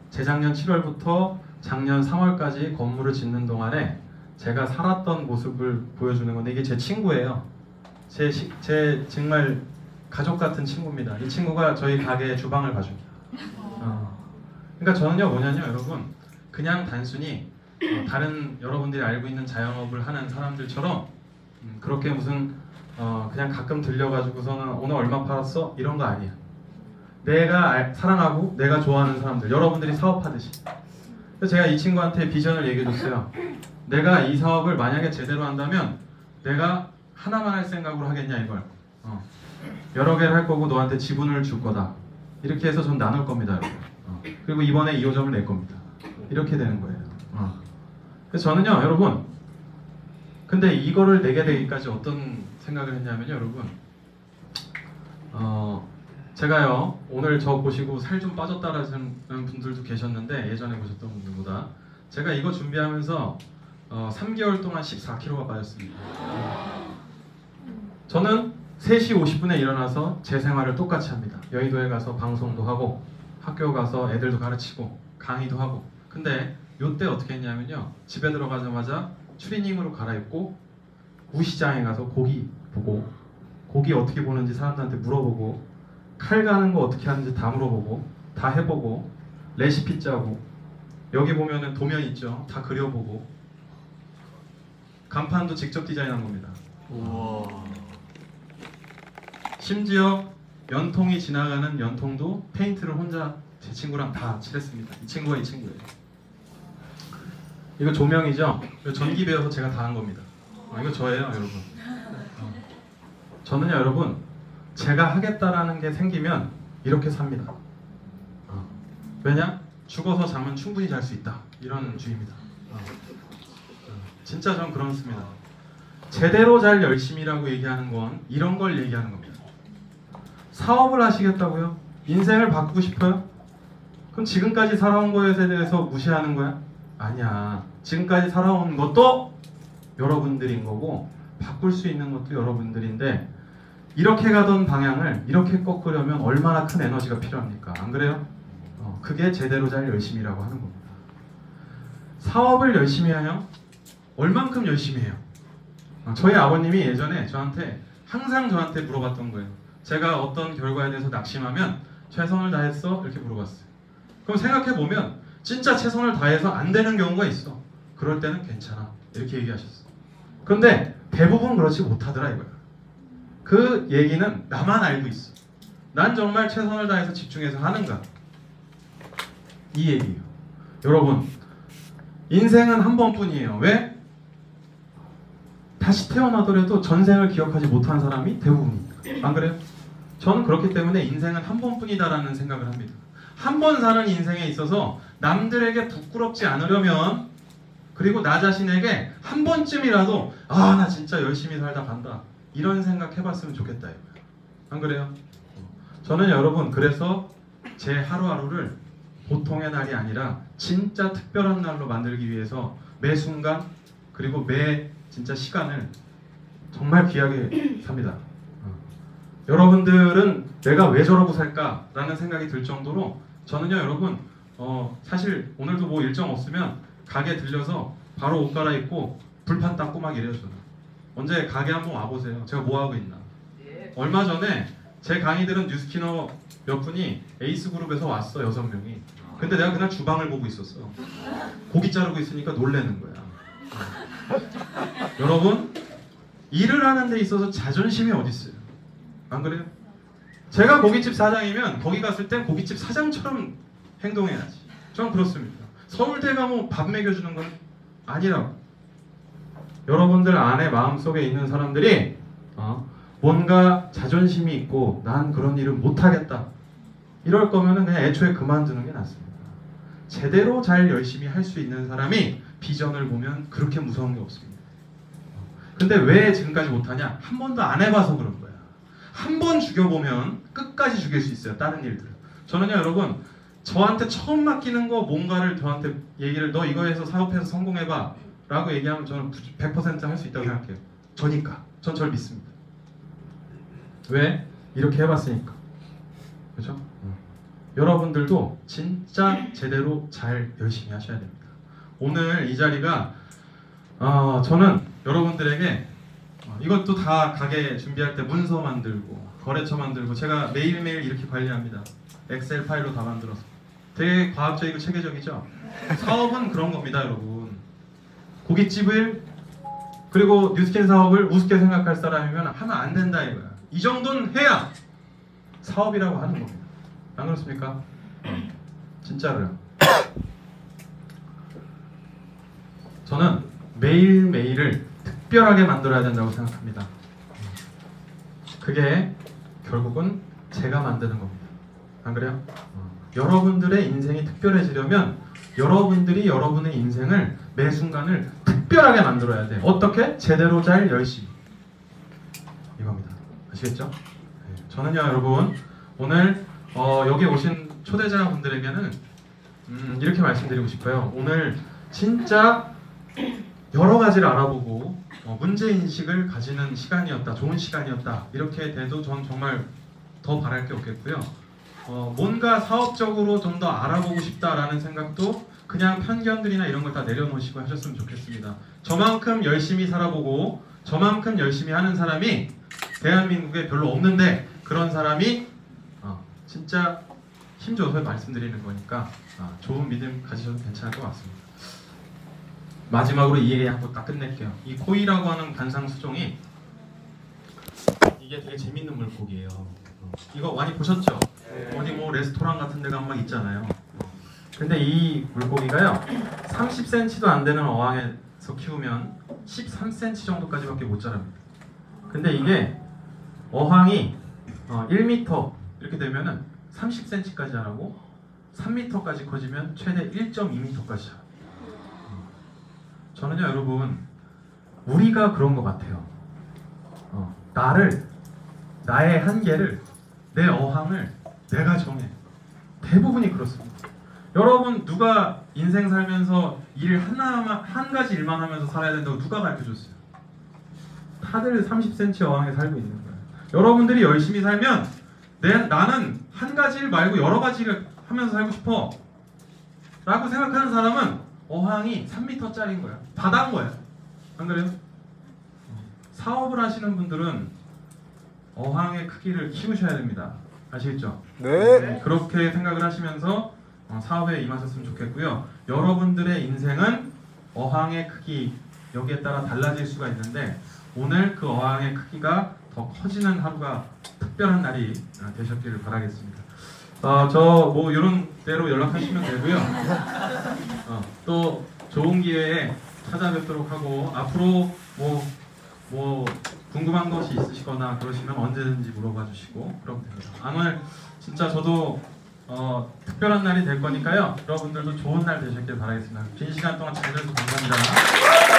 재작년 7월부터 작년 3월까지 건물을 짓는 동안에 제가 살았던 모습을 보여주는 건데 이게 제 친구예요. 제 정말 가족 같은 친구입니다. 이 친구가 저희 가게 주방을 봐줍니다. 그러니까 저는요 뭐냐면 여러분 그냥 단순히 다른 여러분들이 알고 있는 자영업을 하는 사람들처럼 그렇게 무슨 그냥 가끔 들려가지고서는 오늘 얼마 팔았어? 이런 거 아니야. 내가 사랑하고 내가 좋아하는 사람들 여러분들이 사업하듯이. 그래서 제가 이 친구한테 비전을 얘기해줬어요. 내가 이 사업을 만약에 제대로 한다면 내가 하나만 할 생각으로 하겠냐 이걸. 여러 개를 할 거고 너한테 지분을 줄 거다. 이렇게 해서 전 나눌 겁니다. 여러분. 그리고 이번에 2호점을 낼 겁니다. 이렇게 되는 거예요. 그래서 저는요 여러분 근데 이거를 내게 되기까지 어떤 생각을 했냐면요 여러분 제가요 오늘 저 보시고 살 좀 빠졌다라는 분들도 계셨는데 예전에 보셨던 분들보다 제가 이거 준비하면서 3개월 동안 14kg가 빠졌습니다. 저는 3시 50분에 일어나서 제 생활을 똑같이 합니다. 여의도에 가서 방송도 하고 학교 가서 애들도 가르치고 강의도 하고 근데 요때 어떻게 했냐면요 집에 들어가자마자 추리닝으로 갈아입고 우시장에 가서 고기 보고 고기 어떻게 보는지 사람들한테 물어보고 칼 가는 거 어떻게 하는지 다 물어보고 다 해보고 레시피 짜고 여기 보면은 도면 있죠 다 그려보고 간판도 직접 디자인한 겁니다.
우와.
심지어 연통이 지나가는 연통도 페인트를 혼자 제 친구랑 다 칠했습니다. 이 친구가 이 친구예요. 이거 조명이죠? 이거 전기 배워서 제가 다 한 겁니다. 이거 저예요 여러분. 저는요 여러분 제가 하겠다라는 게 생기면 이렇게 삽니다. 왜냐? 죽어서 잠은 충분히 잘 수 있다. 이런 주의입니다. 진짜 전 그렇습니다. 제대로 잘 열심히라고 얘기하는 건 이런 걸 얘기하는 겁니다. 사업을 하시겠다고요? 인생을 바꾸고 싶어요? 그럼 지금까지 살아온 거에 대해서 무시하는 거야? 아니야. 지금까지 살아온 것도 여러분들인 거고 바꿀 수 있는 것도 여러분들인데 이렇게 가던 방향을 이렇게 꺾으려면 얼마나 큰 에너지가 필요합니까? 안 그래요? 그게 제대로 잘 열심히라고 하는 겁니다. 사업을 열심히 하요? 얼만큼 열심히 해요? 저희 아버님이 예전에 항상 저한테 물어봤던 거예요. 제가 어떤 결과에 대해서 낙심하면 최선을 다했어? 이렇게 물어봤어요. 그럼 생각해보면 진짜 최선을 다해서 안 되는 경우가 있어. 그럴 때는 괜찮아. 이렇게 얘기하셨어. 그런데 대부분 그렇지 못하더라 이거야. 그 얘기는 나만 알고 있어. 난 정말 최선을 다해서 집중해서 하는가? 이 얘기예요. 여러분, 인생은 한 번뿐이에요. 왜? 다시 태어나더라도 전생을 기억하지 못한 사람이 대부분이니까. 안 그래요? 저는 그렇기 때문에 인생은 한 번뿐이다라는 생각을 합니다. 한 번 사는 인생에 있어서 남들에게 부끄럽지 않으려면, 그리고 나 자신에게 한 번쯤이라도 아, 나 진짜 열심히 살다 간다, 이런 생각 해봤으면 좋겠다 이거예요. 안 그래요? 저는 여러분, 그래서 제 하루하루를 보통의 날이 아니라 진짜 특별한 날로 만들기 위해서 매 순간, 그리고 매 진짜 시간을 정말 귀하게 삽니다. 여러분들은 내가 왜 저러고 살까라는 생각이 들 정도로, 저는요 여러분, 사실 오늘도 뭐 일정 없으면 가게 들려서 바로 옷 갈아입고 불판 닦고 막 이래요. 저는 언제 가게 한번 와보세요. 제가 뭐 하고 있나. 얼마 전에 제 강의 들은 뉴스키너 몇 분이 에이스그룹에서 왔어. 6명이. 근데 내가 그날 주방을 보고 있었어. 고기 자르고 있으니까 놀래는 거야. 여러분, 일을 하는 데 있어서 자존심이 어디 있어요? 안 그래요? 제가 고깃집 사장이면 거기 갔을 땐 고깃집 사장처럼 행동해야지. 저는 그렇습니다. 서울대가 뭐 밥 먹여주는 건 아니라고. 여러분들 안에 마음속에 있는 사람들이 뭔가 자존심이 있고 난 그런 일을 못하겠다, 이럴 거면은 그냥 애초에 그만두는 게 낫습니다. 제대로 잘 열심히 할 수 있는 사람이 비전을 보면 그렇게 무서운 게 없습니다. 근데 왜 지금까지 못하냐? 한 번도 안 해봐서 그런 거야. 한 번 죽여보면 끝까지 죽일 수 있어요. 다른 일들을. 저는요 여러분, 저한테 처음 맡기는 거 뭔가를 저한테 얘기를, 너 이거 해서 사업해서 성공해봐 라고 얘기하면 저는 100% 할 수 있다고 생각해요. 저니까. 전 저를 믿습니다. 왜? 이렇게 해봤으니까. 그렇죠? 여러분들도 진짜 제대로 잘 열심히 하셔야 됩니다. 오늘 이 자리가 저는 여러분들에게 이것도 다 가게 준비할 때 문서 만들고 거래처 만들고 제가 매일매일 이렇게 관리합니다. 엑셀 파일로 다 만들어서. 되게 과학적이고 체계적이죠? 사업은 그런 겁니다, 여러분. 고깃집을, 그리고 뉴스킨 사업을 우습게 생각할 사람이면 하면 안 된다 이거야. 이 정도는 해야 사업이라고 하는 겁니다. 안 그렇습니까? 진짜로요. 저는 매일매일을 특별하게 만들어야 된다고 생각합니다. 그게 결국은 제가 만드는 겁니다. 안 그래요? 여러분들의 인생이 특별해지려면 여러분들이 여러분의 인생을 매 순간을 특별하게 만들어야 돼요. 어떻게? 제대로 잘 열심히. 이겁니다. 아시겠죠? 네. 저는요 여러분, 오늘 여기 오신 초대자분들에게는 이렇게 말씀드리고 싶어요. 오늘 진짜 여러 가지를 알아보고 문제인식을 가지는 시간이었다, 좋은 시간이었다, 이렇게 돼도 전 정말 더 바랄 게 없겠고요. 뭔가 사업적으로 좀 더 알아보고 싶다라는 생각도 그냥 편견들이나 이런 걸 다 내려놓으시고 하셨으면 좋겠습니다. 저만큼 열심히 살아보고 저만큼 열심히 하는 사람이 대한민국에 별로 없는데, 그런 사람이 진짜 힘줘서 말씀드리는 거니까 좋은 믿음 가지셔도 괜찮을 것 같습니다. 마지막으로 이 얘기 한번 딱 끝낼게요. 이 코이라고 하는 관상수종이, 이게 되게 재밌는 물고기예요. 이거 많이 보셨죠? 어디 뭐 레스토랑 같은 데 가면 막 있잖아요. 근데 이 물고기가요 30cm도 안 되는 어항에서 키우면 13cm 정도까지밖에 못 자랍니다. 근데 이게 어항이 1m 이렇게 되면은 30cm까지 자라고 3m까지 커지면 최대 1.2m까지 자라요. 저는요 여러분, 우리가 그런 것 같아요. 나의 한계를, 내 어항을 내가 정해. 대부분이 그렇습니다. 여러분, 누가 인생 살면서 한 가지 일만 하면서 살아야 된다고 누가 가르쳐줬어요? 다들 30cm 어항에 살고 있는 거예요. 여러분들이 열심히 살면 나는 한 가지 일 말고 여러 가지 일을 하면서 살고 싶어 라고 생각하는 사람은 어항이 3m짜리인 거야. 바다인 거야. 안 그래요? 사업을 하시는 분들은 어항의 크기를 키우셔야 됩니다. 아시겠죠?
네.
그렇게 생각을 하시면서 사업에 임하셨으면 좋겠고요. 여러분들의 인생은 어항의 크기, 여기에 따라 달라질 수가 있는데, 오늘 그 어항의 크기가 더 커지는 하루가 특별한 날이 되셨기를 바라겠습니다. 저 뭐 이런 대로 연락하시면 되고요. 또 좋은 기회에 찾아뵙도록 하고 앞으로 뭐 궁금한 것이 있으시거나 그러시면 언제든지 물어봐 주시고 그러면 됩니다. 오늘 진짜 저도 특별한 날이 될 거니까요. 여러분들도 좋은 날 되셨길 바라겠습니다. 긴 시간 동안 잘 들어서 감사합니다.